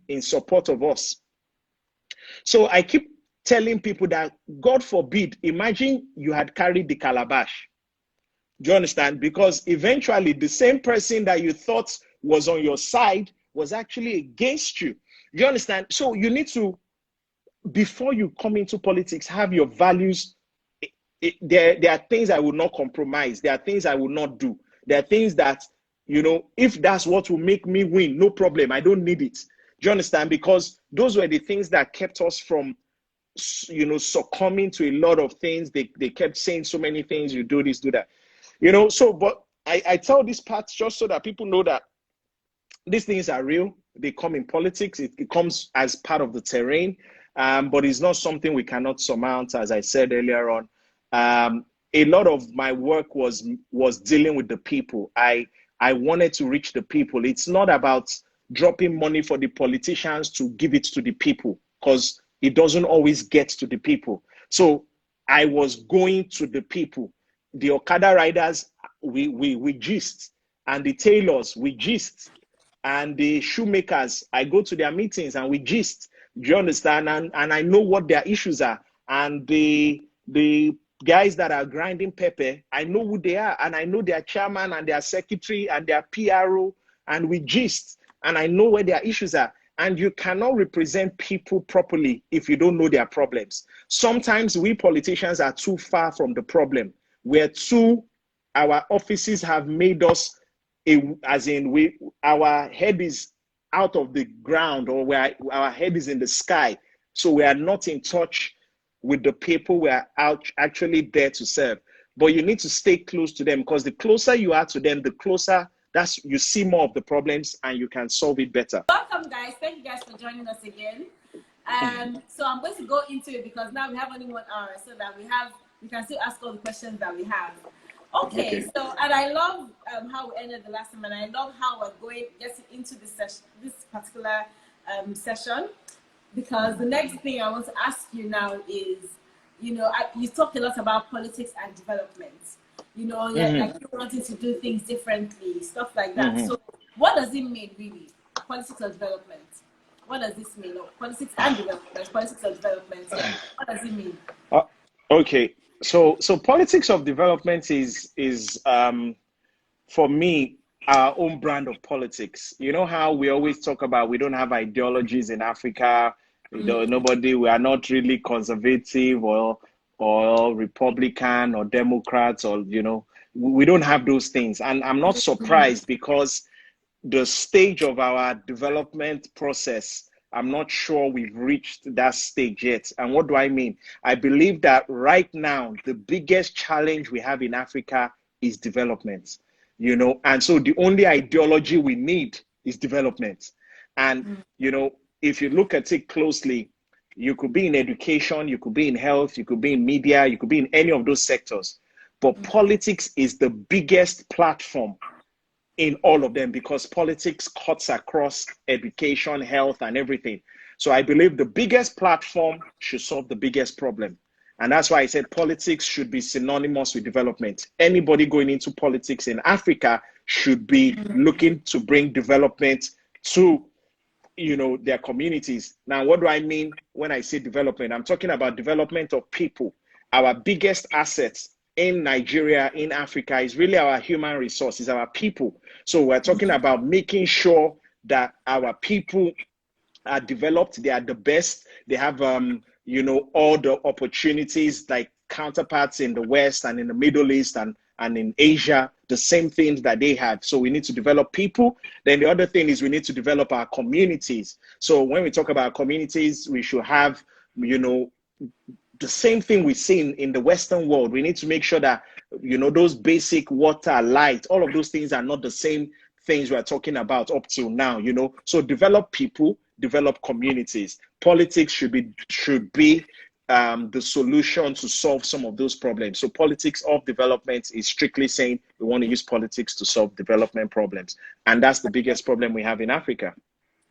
in support of us. So I keep telling people that, God forbid, imagine you had carried the calabash. Do you understand? Because eventually the same person that you thought was on your side was actually against you. Do you understand? So you need to, before you come into politics, have your values. There are things I will not compromise. There are things I will not do. There are things that, if that's what will make me win, no problem. I don't need it. Do you understand? Because those were the things that kept us from, succumbing to a lot of things. They kept saying so many things. You do this, do that. So, but I tell this part just so that people know that these things are real. They come in politics. It comes as part of the terrain, but it's not something we cannot surmount. As I said earlier on, a lot of my work was dealing with the people. I wanted to reach the people. It's not about dropping money for the politicians to give it to the people, because it doesn't always get to the people. So I was going to the people. The Okada riders, we gist, and the tailors, we gist, and the shoemakers, I go to their meetings and we gist. Do you understand? And I know what their issues are. And the guys that are grinding pepper, I know who they are, and I know their chairman and their secretary and their PRO, and we gist, and I know where their issues are. And you cannot represent people properly if you don't know their problems. Sometimes we politicians are too far from the problem. Our offices have made us, our head is out of the ground, or our head is in the sky. So we are not in touch with the people we are actually there to serve. But you need to stay close to them, because the closer you are to them, the closer you see more of the problems and you can solve it better. Welcome, guys. Thank you guys for joining us again. So I'm going to go into it, because now we have only 1 hour, so that we can still ask all the questions that we have. Okay. So, and I love how we ended the last time, and I love how we're getting into this particular session, because the next thing I want to ask you now is, you talk a lot about politics and development. Like you wanting to do things differently, stuff like that. So what does it mean, really? Politics or development? What does this mean? Politics and development, politics or development. What does it mean? Okay. So politics of development is for me, our own brand of politics. You know how we always talk about, we don't have ideologies in Africa. We are not really conservative or Republican or Democrats, or we don't have those things. And I'm not surprised, because the stage of our development process, I'm not sure we've reached that stage yet. And what do I mean? I believe that right now, the biggest challenge we have in Africa is development, and so the only ideology we need is development. And, if you look at it closely, you could be in education, you could be in health, you could be in media, you could be in any of those sectors. But politics is the biggest platform in all of them, because politics cuts across education, health, and everything. So I believe the biggest platform should solve the biggest problem. And that's why I said politics should be synonymous with development. Anybody going into politics in Africa should be looking to bring development to their communities. Now, what do I mean when I say development? I'm talking about development of people. Our biggest assets in Nigeria, in Africa, is really our human resources, our people. So we're talking about making sure that our people are developed, they are the best, they have all the opportunities like counterparts in the West and in the Middle East and in Asia, the same things that they have. So we need to develop people. Then the other thing is we need to develop our communities. So when we talk about communities, we should have, the same thing we see in the Western world. We need to make sure that, those basic water, light, all of those things are not the same things we're talking about up till now, So develop people, develop communities. Politics should be the solution to solve some of those problems. So politics of development is strictly saying we want to use politics to solve development problems. And that's the biggest problem we have in Africa.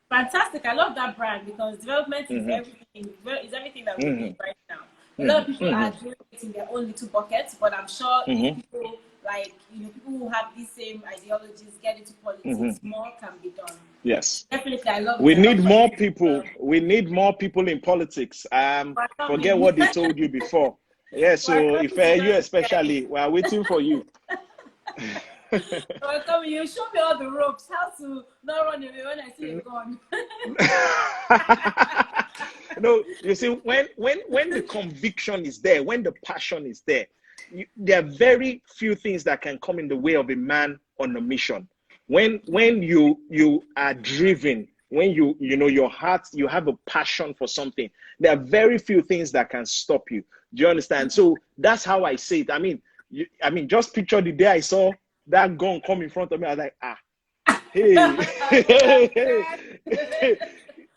Fantastic. I love that brand, because development is everything that we need right now. A lot of people are doing it in their own little buckets, but I'm sure if people like, people who have these same ideologies get into Hmm. politics, more can be done. Yes. Definitely, I love it. We I love need what more you do. people. We need more people in politics. Forget Welcoming. what they told you before. Yeah, so if Welcome to you join me, guys. especially, we are waiting for you. Welcome. You show me all the ropes, how to not run away when I see a gun. No, you see, when the conviction is there, when the passion is there, there are very few things that can come in the way of a man on a mission. When you are driven, when you know your heart, you have a passion for something, there are very few things that can stop you. Do you understand? So that's how I say it. I mean, just picture the day I saw that gun come in front of me. I was like, hey,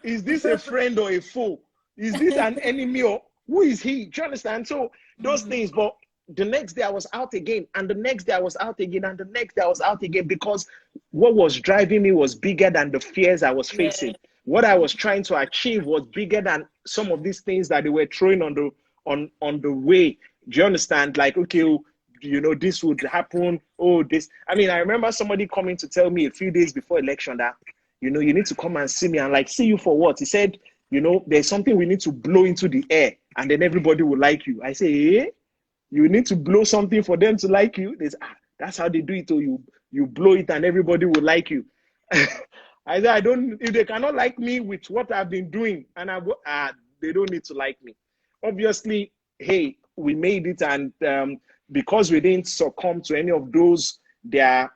is this a friend or a foe? Is this an enemy or who is he? Do you understand? So those things, but the next day I was out again, and the next day I was out again, and the next day I was out again, because what was driving me was bigger than the fears I was Yeah. facing. What I was trying to achieve was bigger than some of these things that they were throwing on the way. Do you understand? Like, okay, this would happen. Oh, this. I mean, I remember somebody coming to tell me a few days before election that, you need to come and see me. And like, see you for what? He said, there's something we need to blow into the air, and then everybody will like you. I say, eh? You need to blow something for them to like you. That's how they do it. Or you blow it and everybody will like you. I said, I don't. If they cannot like me with what I've been doing, and they don't need to like me. Obviously, hey, we made it, and because we didn't succumb to any of those their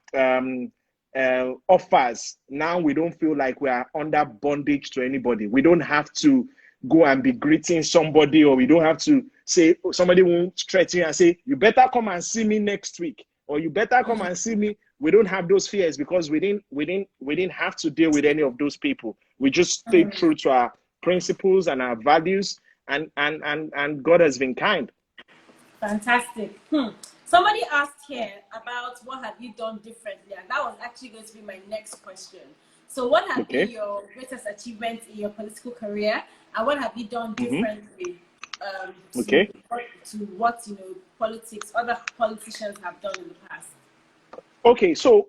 offers, now we don't feel like we are under bondage to anybody. We don't have to go and be greeting somebody, or we don't have to say, somebody won't threaten you and say, you better come and see me next week, or you better come and see me. We don't have those fears, because we didn't have to deal with any of those people. We just stayed true to our principles and our values, and God has been kind. Fantastic. Somebody asked here about what have you done differently, and that was actually going to be my next question. So, what have been Okay. your greatest achievements in your political career, and what have you done Mm-hmm. differently to Okay. what politics other politicians have done in the past? Okay, so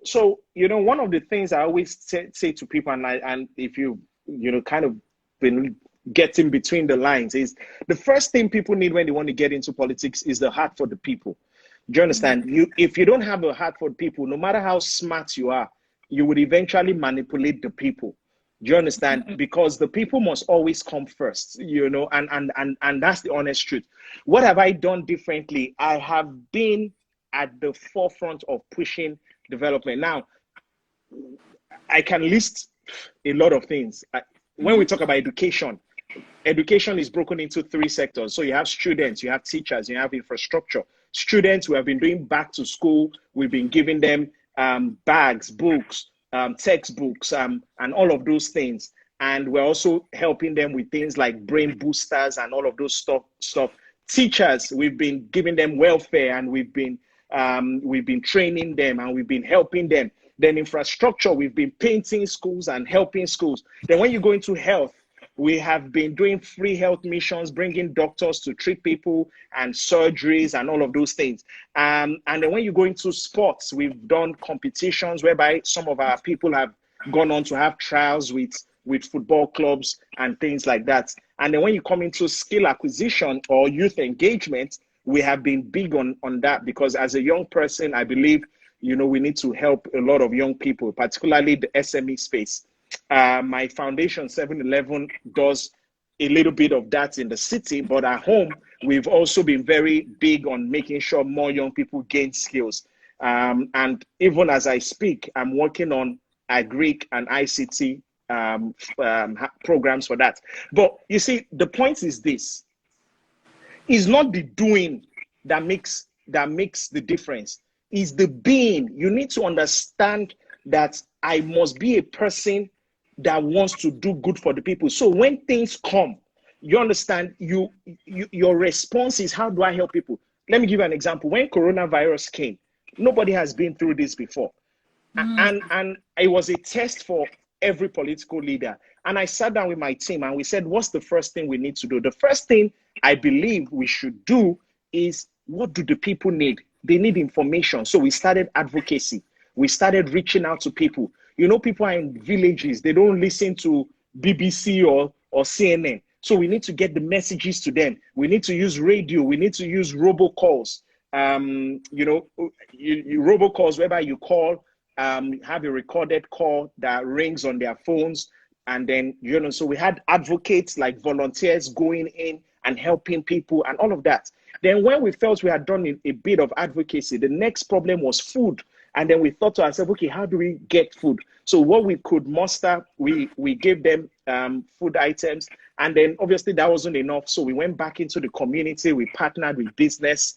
one of the things I always say to people, and if kind of been getting between the lines, is the first thing people need when they want to get into politics is the heart for the people. Do you understand? If you don't have a heart for people, no matter how smart you are, you would eventually manipulate the people. Do you understand? Because the people must always come first, and that's the honest truth. What have I done differently? I have been at the forefront of pushing development. Now, I can list a lot of things. When we talk about education, education is broken into three sectors. So you have students, you have teachers, you have infrastructure. Students, we have been doing back to school. We've been giving them bags, books, textbooks, and all of those things. And we're also helping them with things like brain boosters and all of those stuff. Teachers, we've been giving them welfare, and we've been training them, and we've been helping them. Then infrastructure, we've been painting schools and helping schools. Then when you go into health, we have been doing free health missions, bringing doctors to treat people, and surgeries and all of those things. And then when you go into sports, we've done competitions whereby some of our people have gone on to have trials with football clubs and things like that. And then when you come into skill acquisition or youth engagement, we have been big on that, because as a young person, I believe, we need to help a lot of young people, particularly the SME space. My foundation, 7-Eleven, does a little bit of that in the city, but at home, we've also been very big on making sure more young people gain skills. And even as I speak, I'm working on Agric and ICT programs for that. But you see, the point is this: it's not the doing that makes the difference. It's the being. You need to understand that I must be a person that wants to do good for the people. So when things come, you understand, your response is, how do I help people? Let me give you an example. When coronavirus came, nobody has been through this before. And it was a test for every political leader. And I sat down with my team and we said, what's the first thing we need to do? The first thing I believe we should do is, what do the people need? They need information. So we started advocacy. We started reaching out to people. You know, people are in villages. They don't listen to BBC or CNN. So we need to get the messages to them. We need to use radio. We need to use robocalls. You know, robocalls whereby you call, have a recorded call that rings on their phones. And then, you know, so we had advocates like volunteers going in and helping people and all of that. Then when we felt we had done a bit of advocacy, the next problem was food. And then we thought to ourselves, okay, how do we get food? So what we could muster, we gave them food items. And then obviously that wasn't enough. So we went back into the community. We partnered with business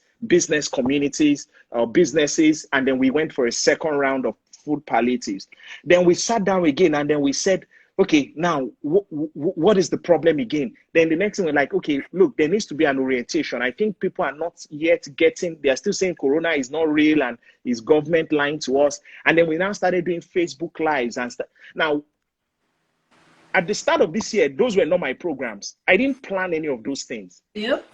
communities, businesses. And then we went for a second round of food palliatives. Then we sat down again and then we said, okay, now what is the problem again? Then the next thing we're like, okay, look, there needs to be an orientation. I think people are not yet getting, they're still saying Corona is not real and is government lying to us. And then we now started doing Facebook Lives and stuff. Now, at the start of this year, those were not my programs. I didn't plan any of those things. Yep.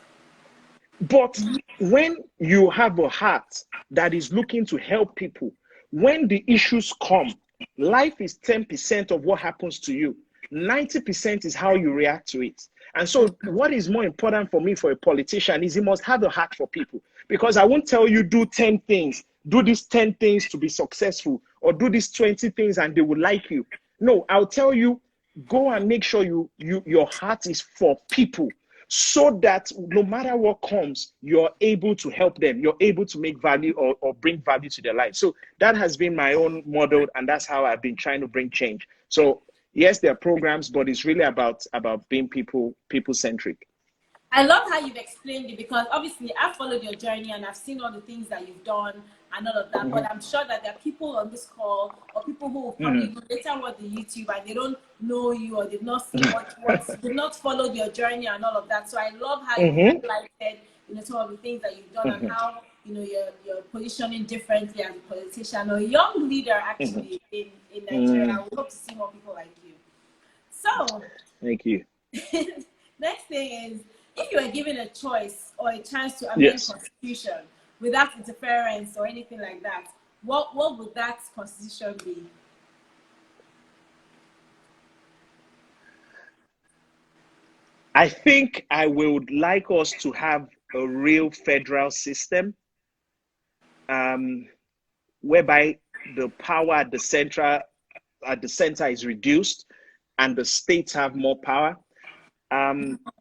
But when you have a heart that is looking to help people, when the issues come, life is 10% of what happens to you. 90% is how you react to it. And so what is more important for me for a politician is he must have a heart for people. Because I won't tell you do 10 things, do these 10 things to be successful, or do these 20 things and they will like you. No, I'll tell you, go and make sure your heart is for people, so that no matter what comes, you're able to help them. You're able to make value or bring value to their life. So that has been my own model, and that's how I've been trying to bring change. So yes, there are programs, but it's really about being people-centric. I love how you've explained it, because obviously I've followed your journey and I've seen all the things that you've done and all of that. But I'm sure that there are people on this call or people who will probably later watch the YouTube and they don't know you, or they've not seen they've not followed your journey and all of that. So I love how you highlighted, you know, some of the things that you've done and how, you know, you're positioning differently as a politician or a young leader actually in Nigeria. I would hope to see more people like you. So thank you. Next thing is, if you were given a choice or a chance to amend the Constitution without interference or anything like that, what would that Constitution be? I think I would like us to have a real federal system, whereby the power at the center is reduced and the states have more power.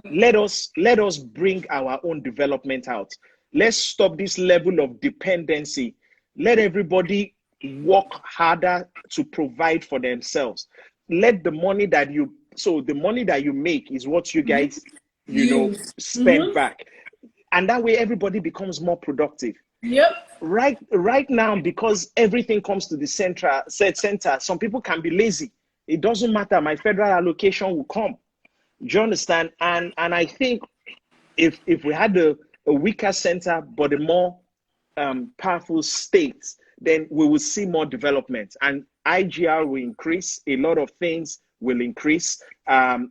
Let us bring our own development out. Let's stop this level of dependency. Let everybody work harder to provide for themselves. Let the money that you make is what you guys, you know, spend back. And that way everybody becomes more productive. Yep. Right now, because everything comes to the center, some people can be lazy. It doesn't matter. My federal allocation will come. Do you understand? And I think if we had a weaker center but a more powerful state, then we will see more development, and IGR will increase. A lot of things will increase, and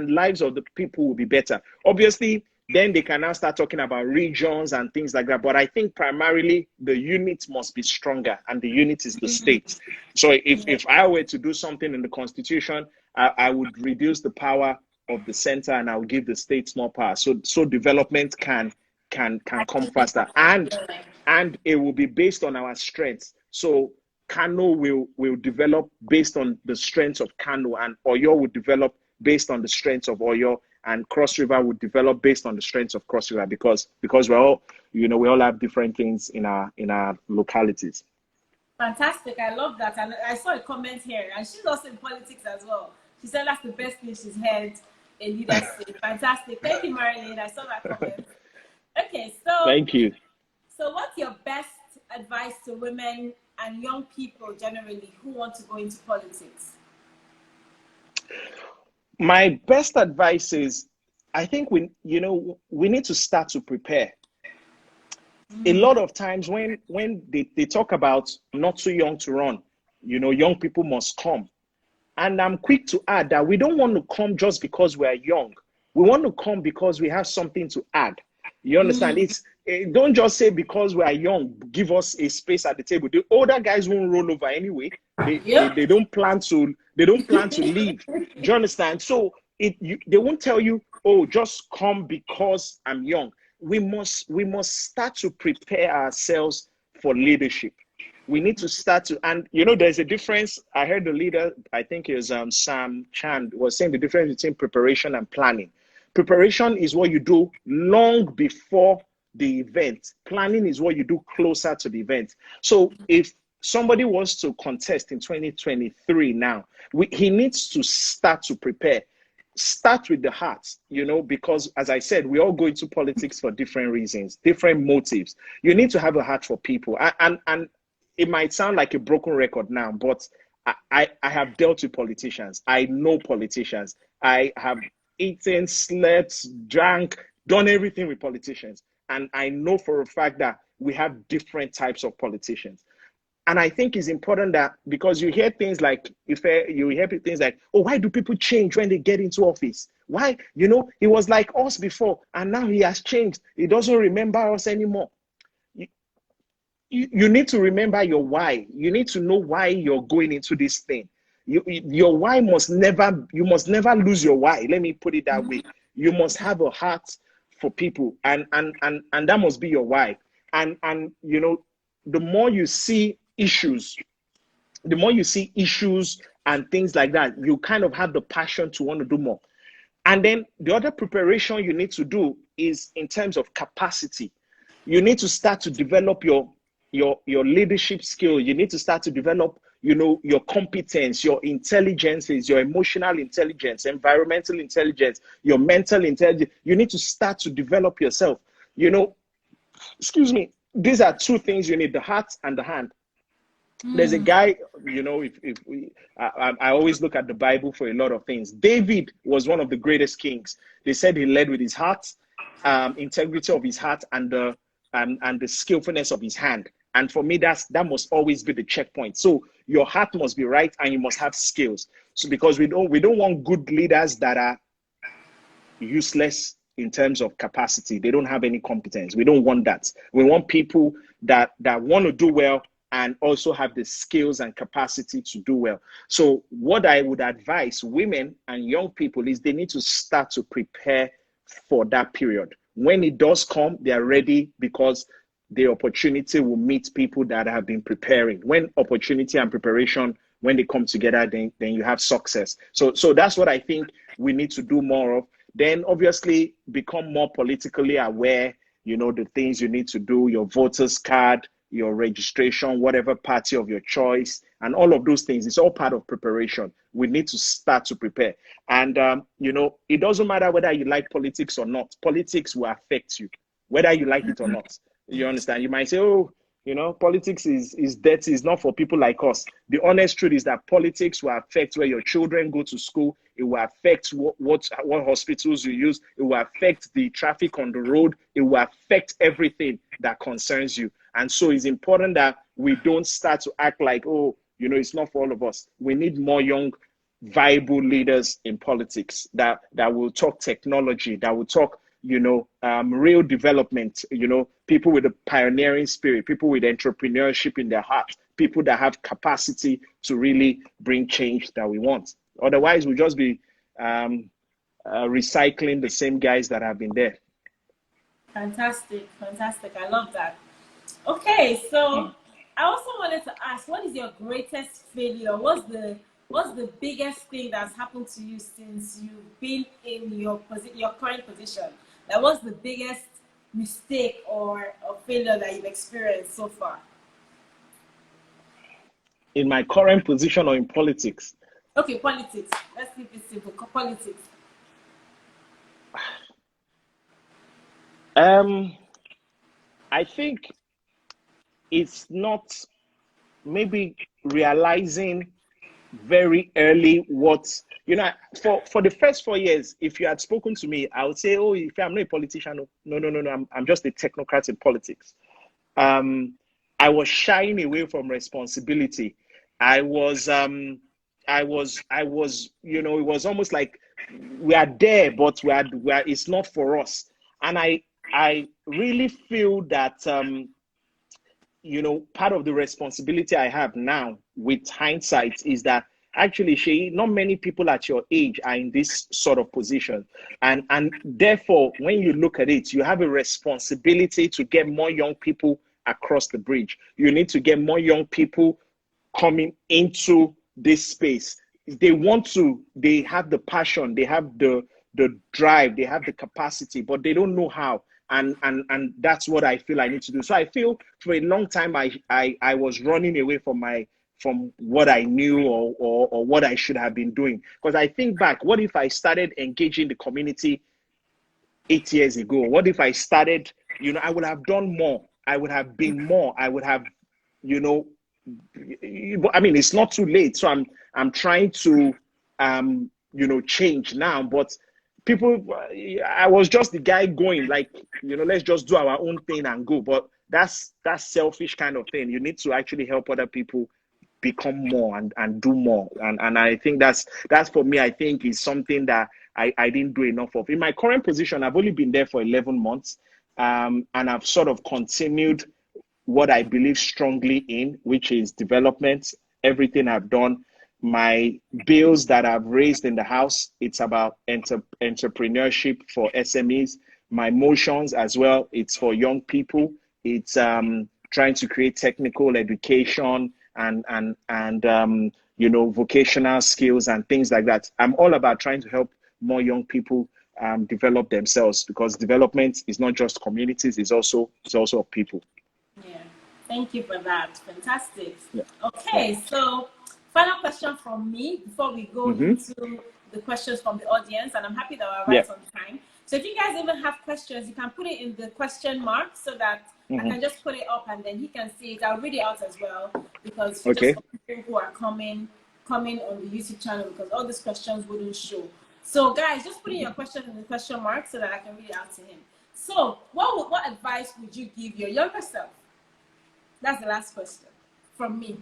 lives of the people will be better. Obviously, then they can now start talking about regions and things like that. But I think primarily the unit must be stronger, and the unit is the state. So if I were to do something in the Constitution, I would reduce the power of the center and I'll give the states more power. So development can come faster, and it will be based on our strengths. So Kano will develop based on the strengths of Kano, and Oyo will develop based on the strengths of Oyo, and Cross River would develop based on the strengths of Cross River, because we're all, you know, we all have different things in our localities. Fantastic. I love that. And I saw a comment here, and she's also in politics as well. She said that's the best thing she's heard in leadership. Fantastic. Thank you, Marilyn. I saw that comment. Okay, so thank you. So what's your best advice to women and young people generally who want to go into politics? My best advice is, I think we need to start to prepare. A lot of times when they talk about not too young to run, you know, young people must come. And I'm quick to add that we don't want to come just because we are young. We want to come because we have something to add. You understand? Don't just say because we are young, give us a space at the table. The older guys won't roll over anyway. Yep. They don't plan to leave. Do you understand? So they won't tell you, oh, just come because I'm young. We must start to prepare ourselves for leadership. We need to start to, and there's a difference. I heard the leader, I think it was Sam Chand, was saying the difference between preparation and planning. Preparation is what you do long before the event. Planning is what you do closer to the event. So if somebody wants to contest in 2023 now, he needs to start to prepare. Start with the heart, because as I said, we all go into politics for different reasons, different motives. You need to have a heart for people. And it might sound like a broken record now, but I have dealt with politicians. I know politicians. I have eaten, slept, drank, done everything with politicians. And I know for a fact that we have different types of politicians. And I think it's important that, because you hear things like, oh, why do people change when they get into office? Why? He was like us before, and now he has changed. He doesn't remember us anymore. You need to remember your why. You need to know why you're going into this thing. Your why you must never lose your why. Let me put it that way. You must have a heart for people, and that must be your why. And the more you see issues, and things like that, you kind of have the passion to want to do more. And then the other preparation you need to do is in terms of capacity. You need to start to develop your leadership skill. You need to start to develop, your competence, your intelligences, your emotional intelligence, environmental intelligence, your mental intelligence. You need to start to develop yourself. Excuse me. These are two things you need: the heart and the hand. There's a guy, I always look at the Bible for a lot of things. David was one of the greatest kings. They said he led with his heart, integrity of his heart, and the skillfulness of his hand. And for me, that must always be the checkpoint. So your heart must be right, and you must have skills. So because we don't want good leaders that are useless in terms of capacity. They don't have any competence. We don't want that. We want people that want to do well and also have the skills and capacity to do well. So what I would advise women and young people is they need to start to prepare for that period. When it does come, they are ready, because the opportunity will meet people that have been preparing. When opportunity and preparation, when they come together, then you have success. So that's what I think we need to do more of. Then obviously become more politically aware, the things you need to do, your voters card, your registration, whatever party of your choice, and all of those things. It's all part of preparation. We need to start to prepare. And, it doesn't matter whether you like politics or not. Politics will affect you, whether you like it or not. You understand? You might say, oh, politics is dirty. It's not for people like us. The honest truth is that politics will affect where your children go to school. It will affect what hospitals you use. It will affect the traffic on the road. It will affect everything that concerns you. And so it's important that we don't start to act like, oh, it's not for all of us. We need more young, viable leaders in politics that will talk technology, that will talk real development, people with a pioneering spirit, people with entrepreneurship in their heart, people that have capacity to really bring change that we want. Otherwise, we'll just be recycling the same guys that have been there. Fantastic. I love that. Okay, so I also wanted to ask, what is your greatest failure? What's the biggest thing that's happened to you since you've been in your current position? Like, what's the biggest mistake or failure that you've experienced so far? In my current position or in politics? Okay, politics. Let's keep it simple. Politics. I think it's not maybe realizing very early what for the first 4 years. If you had spoken to me, I would say, oh, if I'm not a politician, no, I'm just a technocrat in politics. I was shying away from responsibility. It was almost like we are there, but we are it's not for us. And I I really feel that part of the responsibility I have now with hindsight is that actually, Seyi, not many people at your age are in this sort of position. And therefore, when you look at it, you have a responsibility to get more young people across the bridge. You need to get more young people coming into this space. They want to, they have the passion, they have the drive, they have the capacity, but they don't know how. And that's what I feel I need to do. So I feel for a long time I was running away from what I knew or what I should have been doing. Because I think back, what if I started engaging the community 8 years ago? What if I started, I would have done more. I would have been more. I would have, you know, I mean, it's not too late. So I'm trying to change now. But people, I was just the guy going like, let's just do our own thing and go. But that's selfish kind of thing. You need to actually help other people become more and do more. And I think that's for me, I think is something that I didn't do enough of. In my current position, I've only been there for 11 months. And I've sort of continued what I believe strongly in, which is development. Everything I've done, my bills that I've raised in the house, it's about entrepreneurship for SMEs. My motions as well, it's for young people. It's trying to create technical education and vocational skills and things like that. I'm all about trying to help more young people develop themselves, because development is not just communities, it's also of people. Yeah, thank you for that. Fantastic. Yeah. Okay, Yeah. so final question from me before we go into the questions from the audience, and I'm happy that we're Yeah. right on time. So if you guys even have questions, you can put it in the question mark so that I can just put it up and then he can see it. I'll read it out as well, because Okay. just for people who are coming on the YouTube channel, because all these questions wouldn't show. So guys, just put in your question in the question mark so that I can read it out to him. So what advice would you give your younger self? That's the last question from me.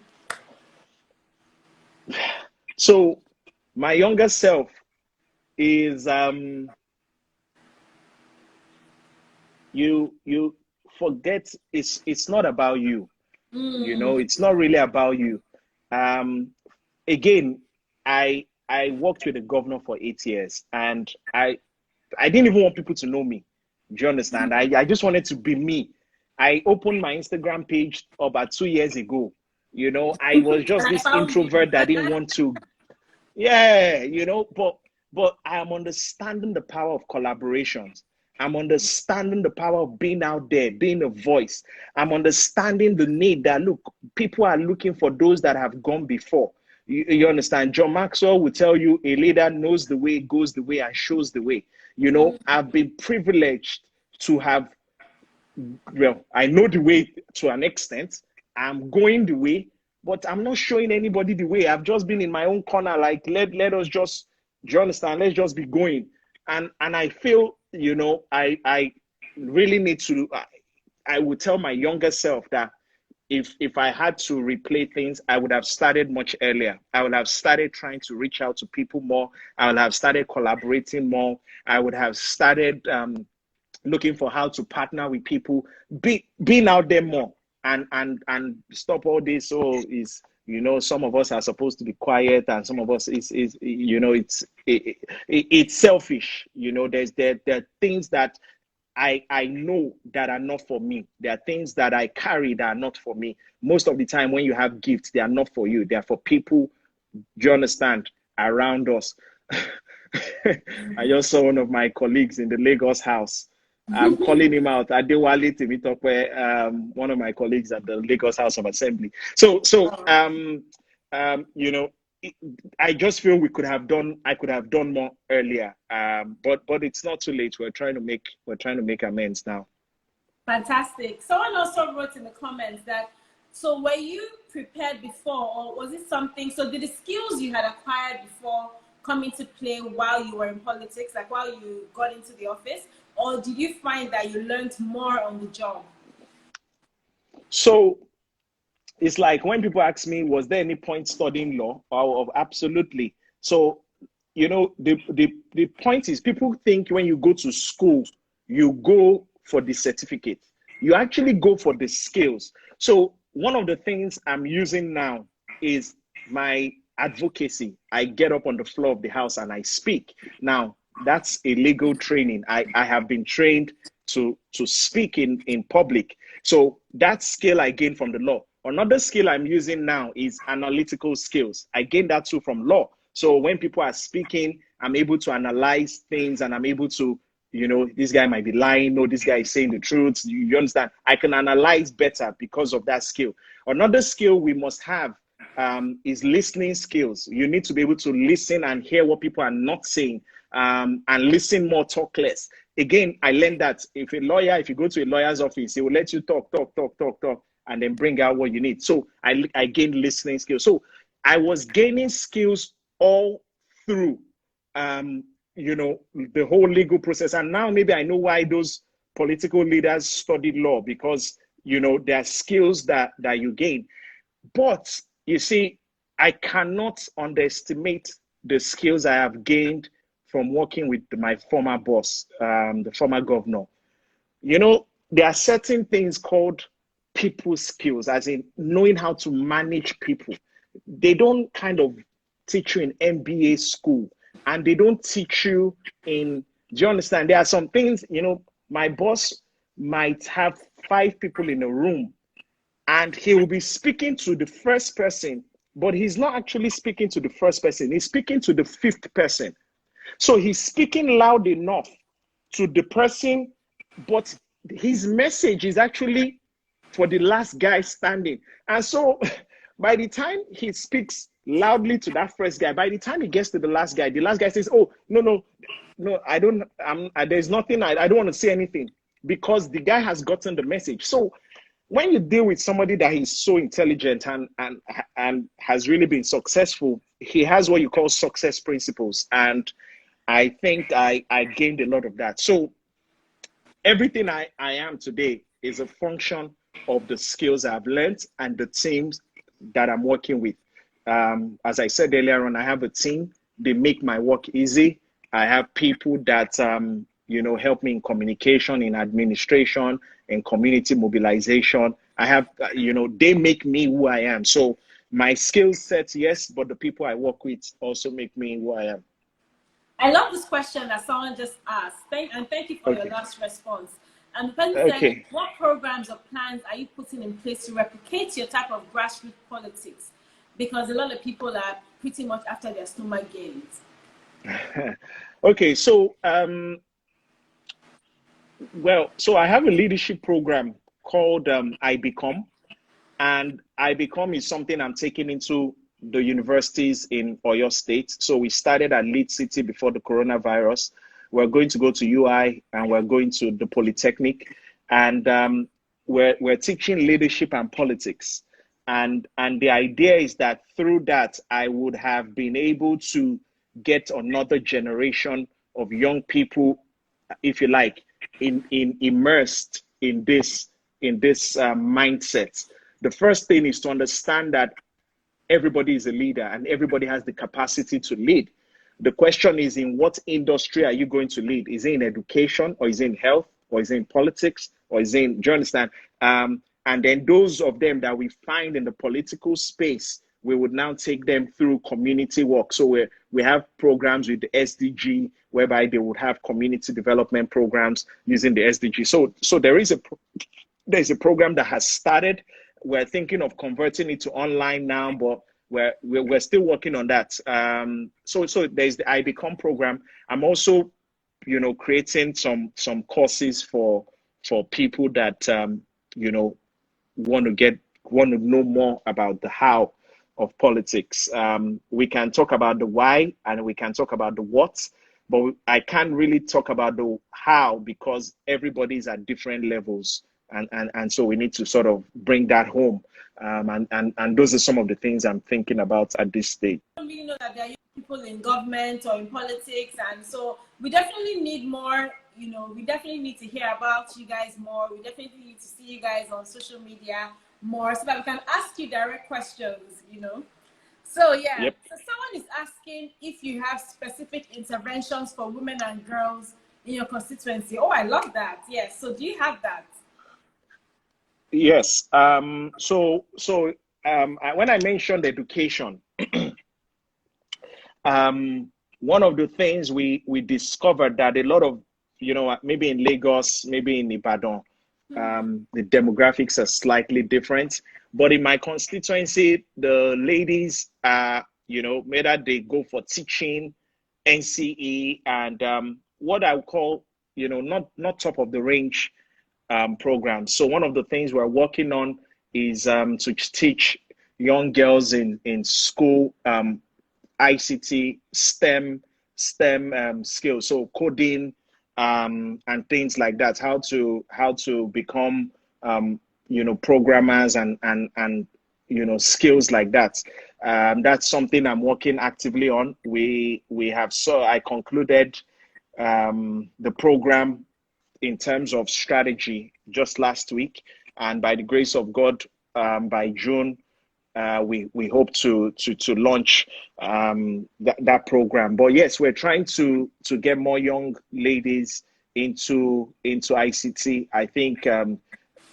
So my younger self is you forget it's not about you. It's not really about you. Again, I worked with the governor for 8 years, and I didn't even want people to know me. Do you understand? I just wanted to be me. I opened my Instagram page about 2 years ago. I was just And I this found you. introvert that didn't want to. Yeah, but I am understanding the power of collaborations. I'm understanding the power of being out there, being a voice. I'm understanding the need that, look, people are looking for those that have gone before. You understand? John Maxwell will tell you a leader knows the way, goes the way, and shows the way. I've been privileged to have, well, I know the way to an extent. I'm going the way, but I'm not showing anybody the way. I've just been in my own corner, like let us just, do you understand? Let's just be going. And I feel, I really need to. I would tell my younger self that if I had to replay things, I would have started much earlier. I would have started trying to reach out to people more. I would have started collaborating more. I would have started looking for how to partner with people, being out there more, and stop all this. So is some of us are supposed to be quiet, and some of us is it's selfish. There are things that I know that are not for me. There are things that I carry that are not for me. Most of the time when you have gifts, they are not for you. They are for people, do you understand, around us. I just saw one of my colleagues in the Lagos house. I'm calling him out. Adewale Temitope, one of my colleagues at the Lagos House of Assembly. So, I just feel I could have done more earlier. But it's not too late. We're trying to make amends now. Fantastic. Someone also wrote in the comments that, so were you prepared before, or was it something, so did the skills you had acquired before come into play while you were in politics, like while you got into the office, or did you find that you learned more on the job? So it's like when people ask me, was there any point studying law? Oh, absolutely. So, the point is, people think when you go to school, you go for the certificate. You actually go for the skills. So one of the things I'm using now is my advocacy. I get up on the floor of the house and I speak. Now, that's a legal training. I have been trained to speak in public. So that skill I gained from the law. Another skill I'm using now is analytical skills. I gained that too from law. So when people are speaking, I'm able to analyze things and I'm able to, this guy might be lying. No, this guy is saying the truth. You understand? I can analyze better because of that skill. Another skill we must have is listening skills. You need to be able to listen and hear what people are not saying, and listen more, talk less. Again, I learned that if you go to a lawyer's office, he will let you talk, and then bring out what you need. So I gained listening skills. So I was gaining skills all through, the whole legal process. And now maybe I know why those political leaders studied law, because, there are skills that you gain. But you see, I cannot underestimate the skills I have gained from working with my former boss, the former governor. There are certain things called people skills, as in knowing how to manage people. They don't kind of teach you in MBA school, and they don't teach you do you understand? There are some things, my boss might have 5 people in a room, and he will be speaking to the first person, but he's not actually speaking to the first person. He's speaking to the 5th person. So he's speaking loud enough to the person, but his message is actually for the last guy standing. And so by the time he speaks loudly to that first guy, by the time he gets to the last guy says, oh, no, I don't, there's nothing, I don't want to say anything, because the guy has gotten the message. So when you deal with somebody that is so intelligent and has really been successful, he has what you call success principles. And I think I gained a lot of that. So everything I am today is a function of the skills I've learned and the teams that I'm working with. As I said earlier on, I have a team. They make my work easy. I have people that, help me in communication, in administration, in community mobilization. I have, they make me who I am. So my skill set, yes, but the people I work with also make me who I am. I love this question that someone just asked. Thank you for your last response. And the person said, what programs or plans are you putting in place to replicate your type of grassroots politics? Because a lot of people are pretty much after their stomach gains. Okay, so so I have a leadership program called I Become, and I Become is something I'm taking into the universities in Oyo State. So we started at Lead City before the coronavirus. We're going to go to UI, and we're going to the Polytechnic, and we're teaching leadership and politics. And the idea is that through that, I would have been able to get another generation of young people, if you like, immersed in this mindset. The first thing is to understand that everybody is a leader and everybody has the capacity to lead. The question is, in what industry are you going to lead? Is it in education, or is it in health, or is it in politics, or is it in, do you understand? And then those of them that we find in the political space, we would now take them through community work. So we have programs with the SDG, whereby they would have community development programs using the SDG. So there's a program that has started. We're thinking of converting it to online now, but we're still working on that. So there's the I Become program. I'm also, creating some courses for people that want to know more about the how of politics. We can talk about the why and we can talk about the what, but I can't really talk about the how because everybody's at different levels. And so we need to sort of bring that home. And those are some of the things I'm thinking about at this stage. I don't really know that there are people in government or in politics. And so we definitely need more, we definitely need to hear about you guys more. We definitely need to see you guys on social media more so that we can ask you direct questions, So yeah, Yep. So someone is asking if you have specific interventions for women and girls in your constituency. Oh, I love that. Yes. So do you have that? Yes. When I mentioned education, one of the things we discovered that a lot of, maybe in Lagos, maybe in Ibadan, the demographics are slightly different. But in my constituency, the ladies are, whether they go for teaching, NCE, and what I would call, not top of the range programs. So one of the things we're working on is to teach young girls in school ICT, STEM skills, so coding and things like that. How to become programmers and skills like that. That's something I'm working actively on. I concluded the program in terms of strategy just last week, and by the grace of God, by June, we hope to launch that program. But yes, we're trying to get more young ladies into ICT. I think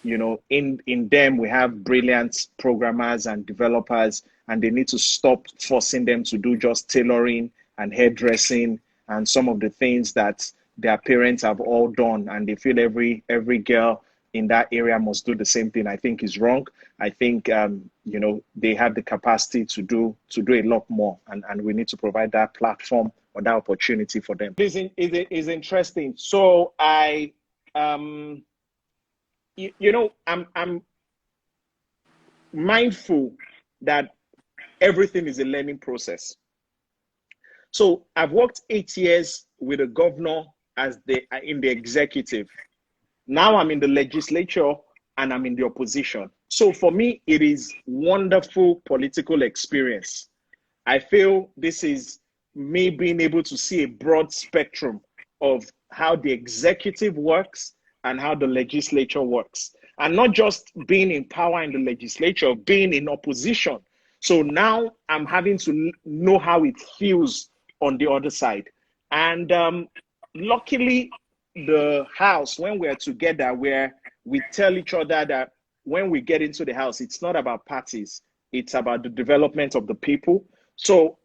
in them we have brilliant programmers and developers, and they need to stop forcing them to do just tailoring and hairdressing and some of the things that their parents have all done, and they feel every girl in that area must do the same thing. I think is wrong. I think they have the capacity to do a lot more, and we need to provide that platform or that opportunity for them. It is interesting. So I'm mindful that everything is a learning process. So I've worked 8 years with a governor in the executive. Now I'm in the legislature and I'm in the opposition. So for me, it is wonderful political experience. I feel this is me being able to see a broad spectrum of how the executive works and how the legislature works. And not just being in power in the legislature, being in opposition. So now I'm having to know how it feels on the other side. And luckily, the house, when we're together, where we tell each other that when we get into the house, it's not about parties, it's about the development of the people. So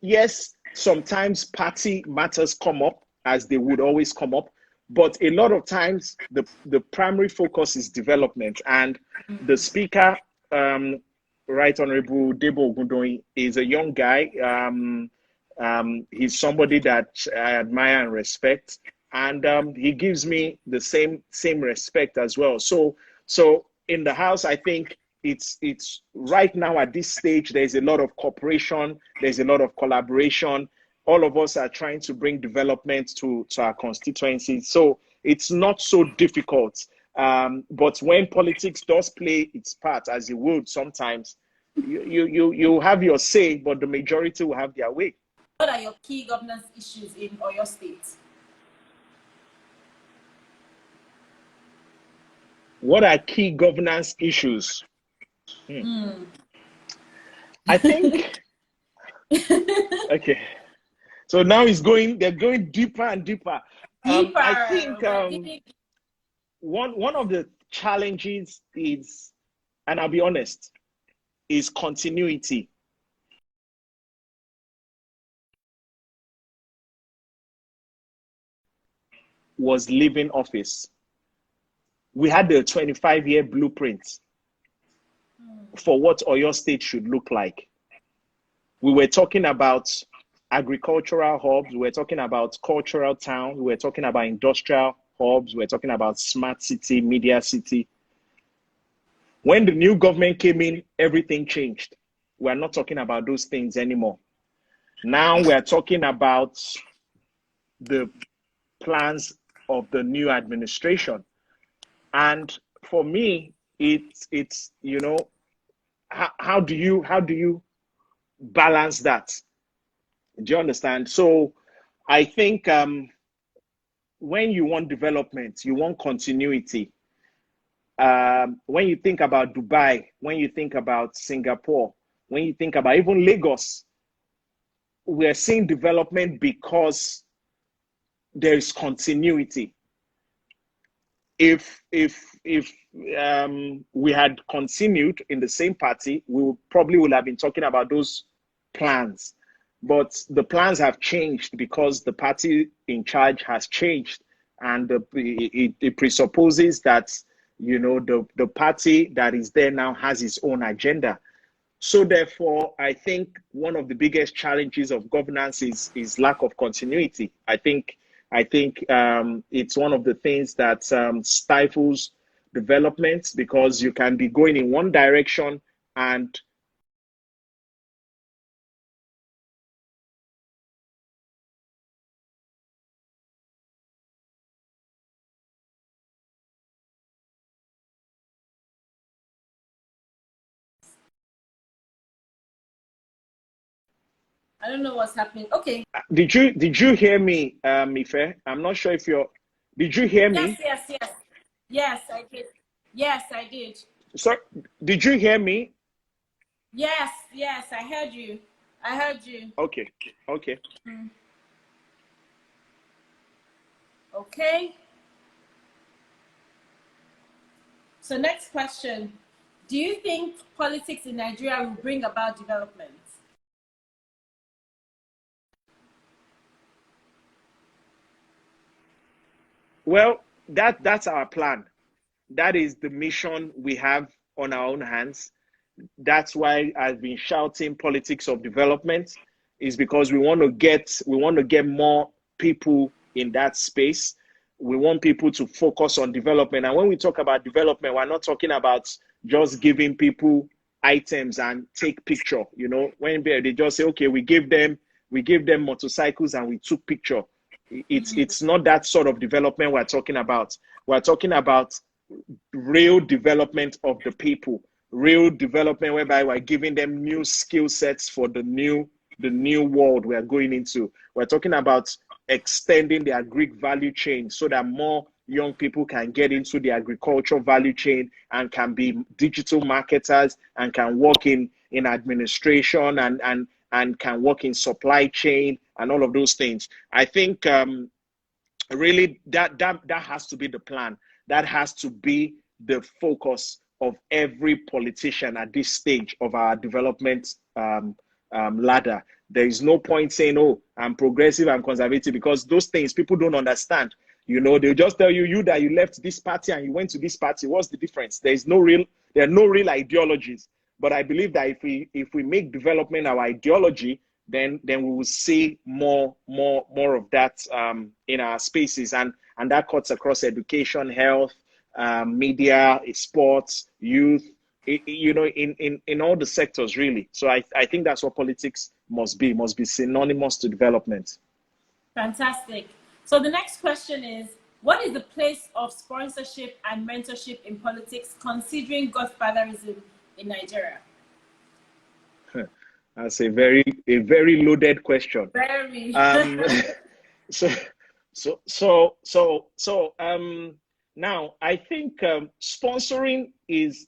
yes, sometimes party matters come up, as they would always come up, but a lot of times the primary focus is development. And the speaker, Right Honorable Debo Ogundoyin, is a young guy. He's somebody that I admire and respect, and he gives me the same respect as well. So in the house, I think it's right now at this stage, there's a lot of cooperation, there's a lot of collaboration. All of us are trying to bring development to our constituency. So it's not so difficult. But when politics does play its part, as it would sometimes, you have your say, but the majority will have their way. What are your key governance issues in Oyo State? What are key governance issues? I think, okay. So now they're going deeper and deeper. Deeper. I think one of the challenges is, and I'll be honest, is continuity. Was leaving office. We had the 25-year blueprint for what Oyo State should look like. We were talking about agricultural hubs, we were talking about cultural town, we were talking about industrial hubs, we were talking about smart city, media city. When the new government came in, everything changed. We're not talking about those things anymore. Now we're talking about the plans of the new administration. And for me, it's how do you balance that? Do you understand? So I think when you want development, you want continuity. When you think about Dubai, when you think about Singapore, when you think about even Lagos, we're seeing development because there is continuity. If we had continued in the same party, we probably would have been talking about those plans. But the plans have changed because the party in charge has changed, and it presupposes that the party that is there now has its own agenda. So therefore, I think one of the biggest challenges of governance is lack of continuity. I think it's one of the things that stifles development, because you can be going in one direction and I don't know what's happening. Okay. did you hear me, Ife? I'm not sure if you're. Did you hear Yes, me? yes, yes. Yes, I did. Yes, I did. So did you hear me? Yes, yes, I heard you. I heard you. Okay, okay. Okay. So next question. Do you think politics in Nigeria will bring about development? Well, that's our plan. That is the mission we have on our own hands. That's why I've been shouting politics of development, is because we want to get more people in that space. We want people to focus on development. And when we talk about development, we're not talking about just giving people items and take picture. When they just say, okay, we give them motorcycles and we took picture. It's not that sort of development we're talking about. We're talking about real development of the people, real development whereby we're giving them new skill sets for the new world we're going into. We're talking about extending the agri value chain so that more young people can get into the agricultural value chain and can be digital marketers and can work in administration and can work in supply chain and all of those things. I think really that has to be the plan. That has to be the focus of every politician at this stage of our development ladder. There is no point saying, oh, I'm progressive, I'm conservative, because those things people don't understand. They'll just tell you that you left this party and you went to this party. What's the difference? There are no real ideologies. But I believe that if we make development our ideology, then we will see more of that in our spaces, and that cuts across education, health, media, sports, youth, in all the sectors really. So I think that's what politics must be synonymous to development. Fantastic. So the next question is, what is the place of sponsorship and mentorship in politics, considering godfatherism in Nigeria? That's a very loaded question. Very. Um, so so now I think sponsoring is,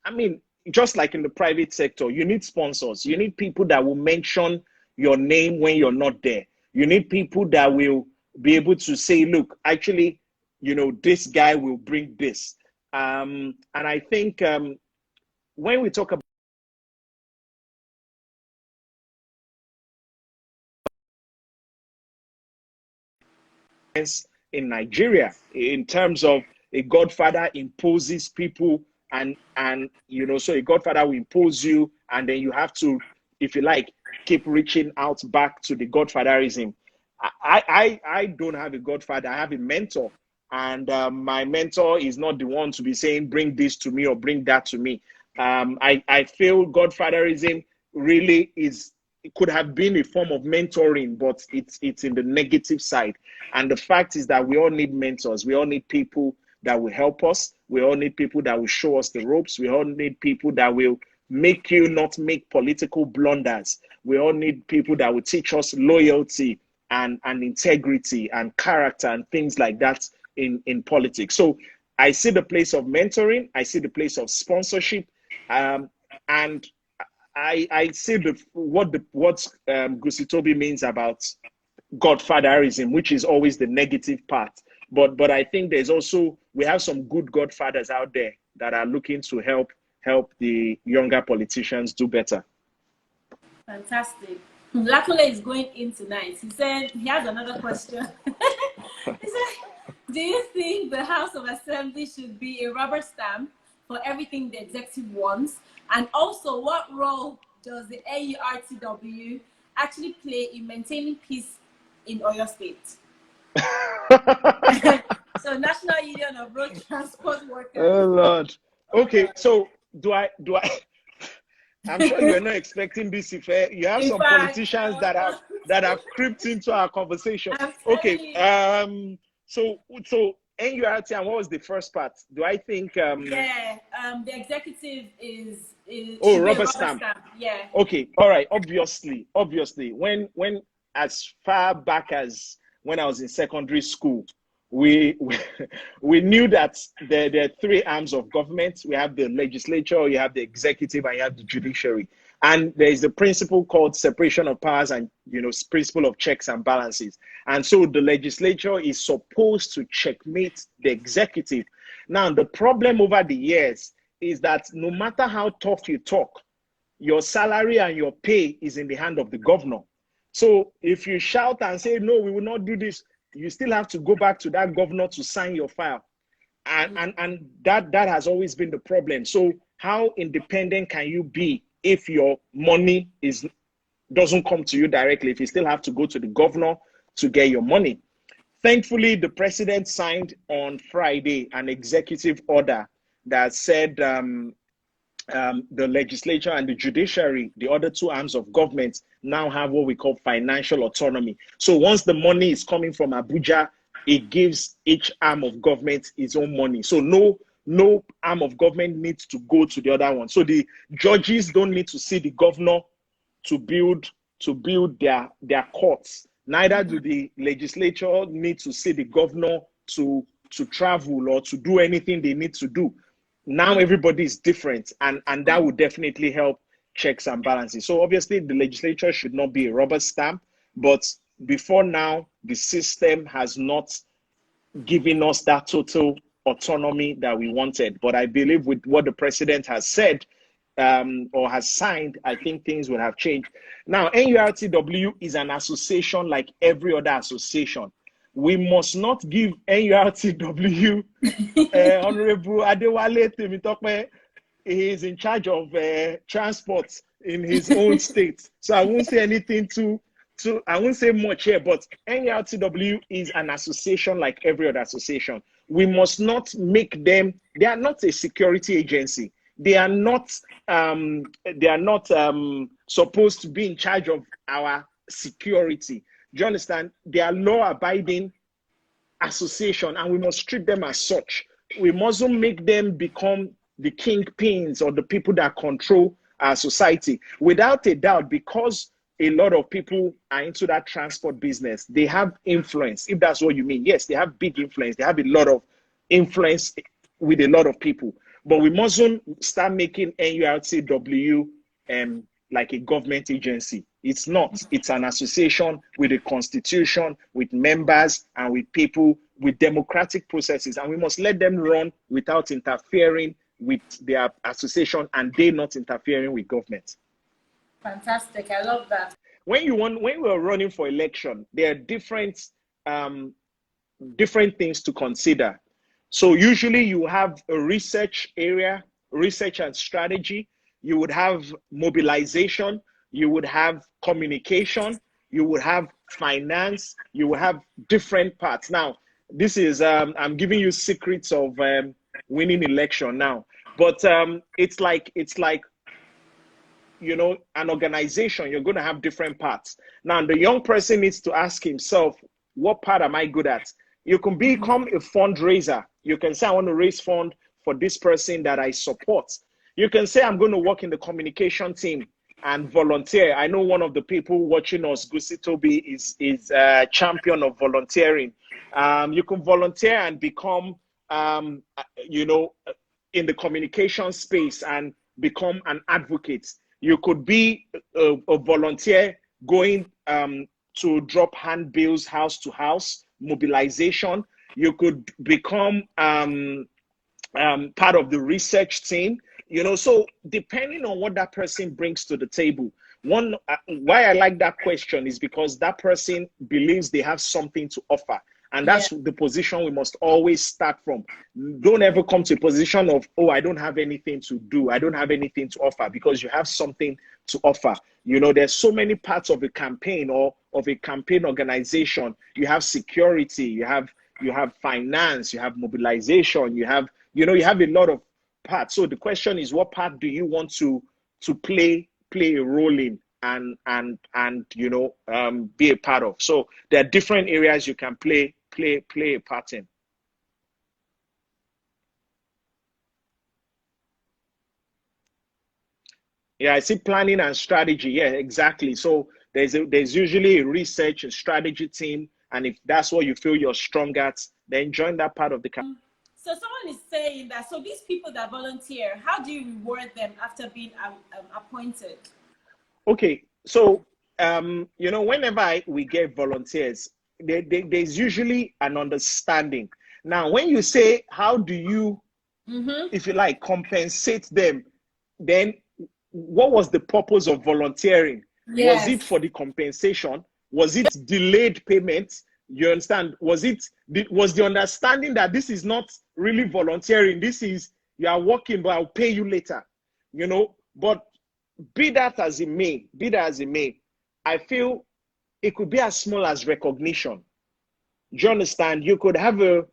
I mean, just like in the private sector, you need sponsors. You need people that will mention your name when you're not there. You need people that will be able to say, look, actually, this guy will bring this. And I think when we talk about in Nigeria, in terms of a godfather imposes people, so a godfather will impose you, and then you have to, if you like, keep reaching out back to the godfatherism. I don't have a godfather. I have a mentor, and my mentor is not the one to be saying bring this to me or bring that to me. I feel godfatherism really is, it could have been a form of mentoring, but it's in the negative side. And the fact is that we all need mentors. We all need people that will help us. We all need people that will show us the ropes. We all need people that will make you not make political blunders. We all need people that will teach us loyalty and integrity and character and things like that in politics. So I see the place of mentoring. I see the place of sponsorship. And I see what Gusitobi means about godfatherism, which is always the negative part. But I think there's also, we have some good godfathers out there that are looking to help the younger politicians do better. Fantastic. Lakule is going in tonight. He said he has another question. He said, do you think the House of Assembly should be a rubber stamp for everything the executive wants? And also, what role does the AURTW actually play in maintaining peace in Oyo State? So, National Union of Road Transport Workers. Oh Lord. Okay, so do I I'm sure you're not expecting this. If you have some politicians that have crept into our conversation. Okay. So NURT, and what was the first part? Do I think the executive is rubber stamp. Yeah. Okay, all right. Obviously, when as far back as when I was in secondary school, we knew that there are three arms of government. We have the legislature, you have the executive, and you have the judiciary. And there is a principle called separation of powers and, principle of checks and balances. And so the legislature is supposed to checkmate the executive. Now, the problem over the years is that no matter how tough you talk, your salary and your pay is in the hand of the governor. So if you shout and say, no, we will not do this, you still have to go back to that governor to sign your file. And that has always been the problem. So how independent can you be if your money doesn't come to you directly, if you still have to go to the governor to get your money? Thankfully, the president signed on Friday an executive order that said the legislature and the judiciary, the other two arms of government, now have what we call financial autonomy. So once the money is coming from Abuja, it gives each arm of government its own money. So no arm of government needs to go to the other one. So the judges don't need to see the governor to build their courts. Neither do the legislature need to see the governor to travel or to do anything they need to do. Now everybody is different, and that would definitely help checks and balances. So obviously the legislature should not be a rubber stamp, but before now, the system has not given us that total autonomy that we wanted. But I believe with what the president has said or has signed, I think things will have changed. Now, NURTW is an association like every other association. We must not give NURTW Honorable Adewale Temitope, he is in charge of transport in his own state. So I won't say anything I won't say much here, but NURTW is an association like every other association. We must not make them, they are not a security agency. They are not supposed to be in charge of our security. Do you understand? They are law-abiding association, and we must treat them as such. We mustn't make them become the kingpins or the people that control our society. Without a doubt, because a lot of people are into that transport business, they have influence, if that's what you mean. Yes, they have big influence. They have a lot of influence with a lot of people. But we mustn't start making NURTW like a government agency. It's not. It's an association with a constitution, with members, and with people, with democratic processes. And we must let them run without interfering with their association, and they not interfering with government. Fantastic. I love that. When we're running for election, there are different things to consider. So usually you have a research area, research and strategy. You would have mobilization. You would have communication. You would have finance. You would have different parts. Now, this is, I'm giving you secrets of winning election now. But it's like, an organization, you're going to have different parts. Now, the young person needs to ask himself, what part am I good at? You can become a fundraiser. You can say, I want to raise fund for this person that I support. You can say, I'm going to work in the communication team and volunteer. I know one of the people watching us, Gusi Toby, is a champion of volunteering. You can volunteer and become, in the communication space and become an advocate. You could be a volunteer going to drop handbills house to house, mobilization. You could become part of the research team, so depending on what that person brings to the table. Why I like that question is because that person believes they have something to offer, and Yeah. that's the position we must always start from. Don't ever come to a position of, oh, I don't have anything to do, I don't have anything to offer, because you have something to offer. There's so many parts of a campaign or of a campaign organization. You have security, you have finance, you have mobilization, you have a lot of parts. So the question is, what part do you want to play a role in and be a part of? So there are different areas you can play a part in. Yeah, I see planning and strategy. Yeah, exactly. So there's usually a research and strategy team, and if that's what you feel you're strong at, then join that part of the campaign. So someone is saying that, so these people that volunteer, how do you reward them after being appointed? Okay, so whenever we get volunteers, there's usually an understanding. Now, when you say, how do you, if you like, compensate them, then what was the purpose of volunteering? Was it Yes. for the compensation? Was it delayed payment? You understand? Was the understanding that this is not really volunteering? This is, you are working, but I'll pay you later. But be that as it may, I feel it could be as small as recognition. Do you understand? You could have a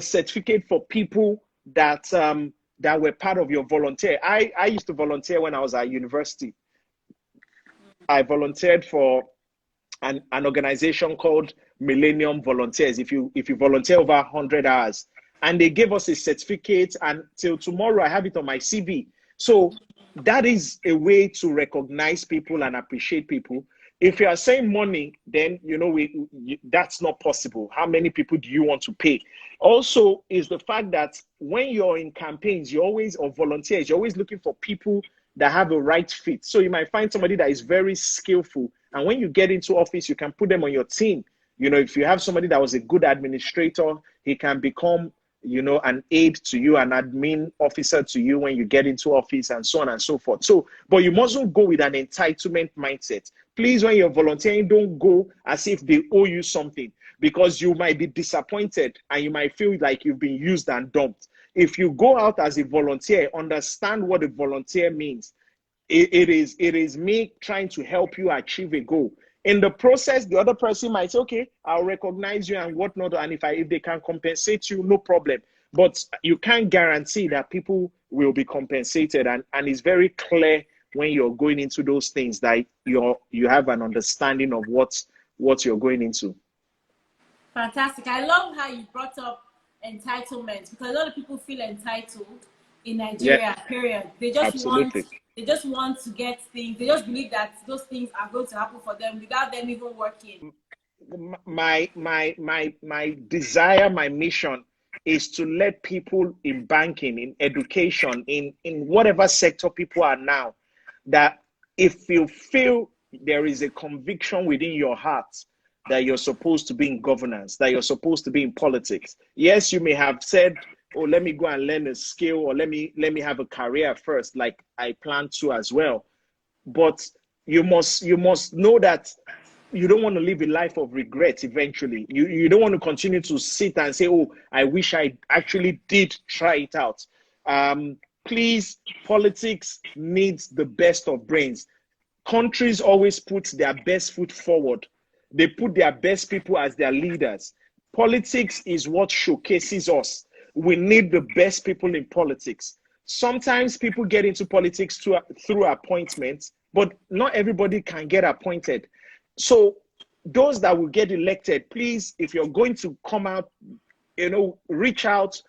certificate for people that were part of your volunteer. I used to volunteer when I was at university. I volunteered for an organization called Millennium Volunteers. If you volunteer over 100 hours, and they gave us a certificate, and till tomorrow I have it on my CV. So that is a way to recognize people and appreciate people. If you are saying money, then that's not possible. How many people do you want to pay? Also, is the fact that when you're in campaigns, or volunteers, you're always looking for people that have a right fit. So you might find somebody that is very skillful, and when you get into office, you can put them on your team. If you have somebody that was a good administrator, he can become an aide to you, an admin officer to you when you get into office, and so on and so forth. So, but you mustn't go with an entitlement mindset. Please, when you're volunteering, don't go as if they owe you something, because you might be disappointed and you might feel like you've been used and dumped. If you go out as a volunteer, understand what a volunteer means. It is me trying to help you achieve a goal. In the process, the other person might say, okay, I'll recognize you and whatnot, and if they can compensate you, no problem. But you can't guarantee that people will be compensated, and it's very clear when you're going into those things that you have an understanding of what you're going into. Fantastic. I love how you brought up entitlement, because a lot of people feel entitled in Yeah, Nigeria, period. absolutely. They just want to get things. They just believe that those things are going to happen for them without them even working. My desire, my mission is to let people in banking, in education, in whatever sector people are now, that if you feel there is a conviction within your heart that you're supposed to be in governance, that you're supposed to be in politics. Yes, you may have said, oh, let me go and learn a skill, or let me have a career first, like I plan to as well. But you must know that you don't want to live a life of regret eventually. You don't want to continue to sit and say, oh, I wish I actually did try it out. Please, politics needs the best of brains. Countries always put their best foot forward. They put their best people as their leaders. Politics is what showcases us. We need the best people in politics. Sometimes people get into politics through appointments, but not everybody can get appointed. So those that will get elected, please, if you're going to come out, reach out.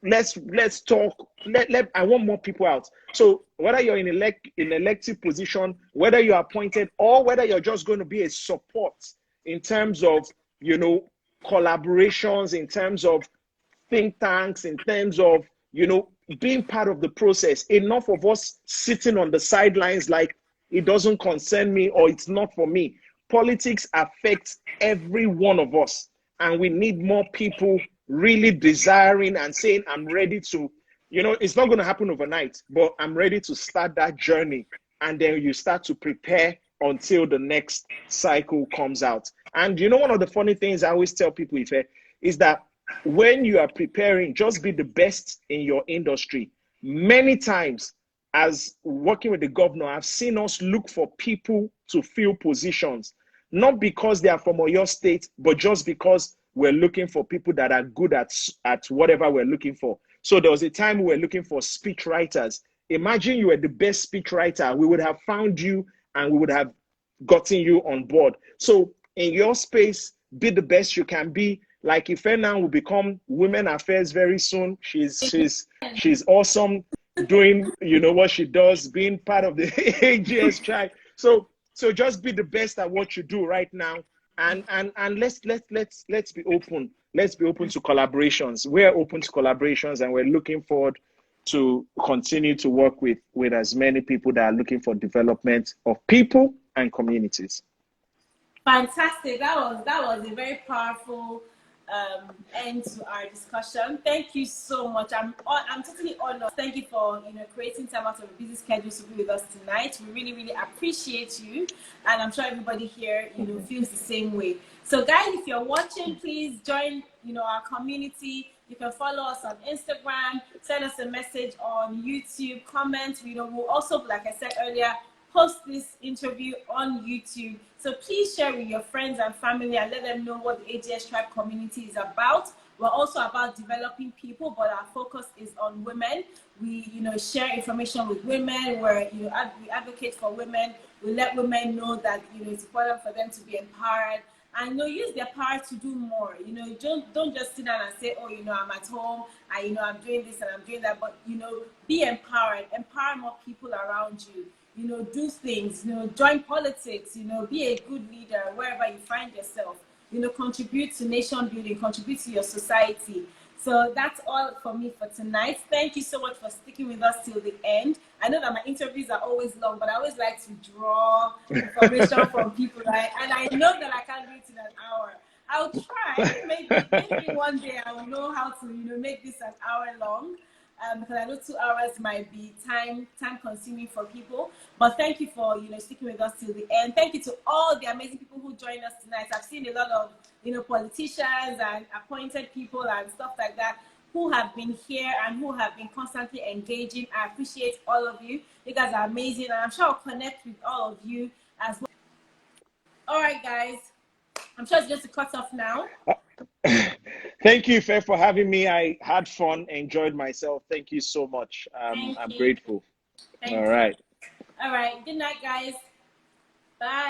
Let's talk. I want more people out. So whether you're in elective position, whether you're appointed, or whether you're just going to be a support in terms of collaborations, in terms of think tanks, in terms of being part of the process. Enough of us sitting on the sidelines like it doesn't concern me or it's not for me. politics affects every one of us. And we need more people really desiring and saying, I'm ready to, it's not going to happen overnight, but I'm ready to start that journey. And then you start to prepare until the next cycle comes out. And one of the funny things I always tell people, Ife, is that when you are preparing, just be the best in your industry. Many times, as working with the governor, I've seen us look for people to fill positions, not because they are from your state, but just because we're looking for people that are good at whatever we're looking for. So there was a time we were looking for speech writers. Imagine you were the best speech writer. We would have found you and we would have gotten you on board. So in your space, be the best you can be. Like Ife now will become Women Affairs very soon. She's awesome doing what she does, being part of the AGS tribe. So just be the best at what you do right now, and let's be open. Let's be open to collaborations. We're open to collaborations, and we're looking forward to continue to work with as many people that are looking for development of people and communities. Fantastic. That was a very powerful end to our discussion. Thank you so much. I'm totally honored. Thank you for creating time out of a busy schedule to be with us tonight. We really, really appreciate you, and I'm sure everybody here feels the same way. So guys, if you're watching, please join our community. You can follow us on Instagram, send us a message on YouTube, comment. We'll also, like I said earlier, post this interview on YouTube. So please share with your friends and family and let them know what the AGS Tribe community is about. We're also about developing people, but our focus is on women. We, share information with women, where we advocate for women. We let women know that it's important for them to be empowered and use their power to do more. Don't just sit down and say, oh, I'm at home, and I'm doing this and I'm doing that. But be empowered, empower more people around you. Do things, join politics, be a good leader wherever you find yourself, contribute to nation building, contribute to your society. So that's all for me for tonight. Thank you so much for sticking with us till the end. I know that my interviews are always long, but I always like to draw information from people, right? And I know that I can't do it in an hour. I'll try. Maybe one day I will know how to, make this an hour long. Because I know 2 hours might be time consuming for people. But thank you for sticking with us till the end. Thank you to all the amazing people who joined us tonight. I've seen a lot of politicians and appointed people and stuff like that who have been here and who have been constantly engaging. I appreciate all of you. You guys are amazing, and I'm sure I'll connect with all of you as well. All right, guys. I'm sure it's just to cut off now. Thank you, Ife, for having me. I had fun, enjoyed myself. Thank you so much. I'm grateful. All right. All right. Good night, guys. Bye.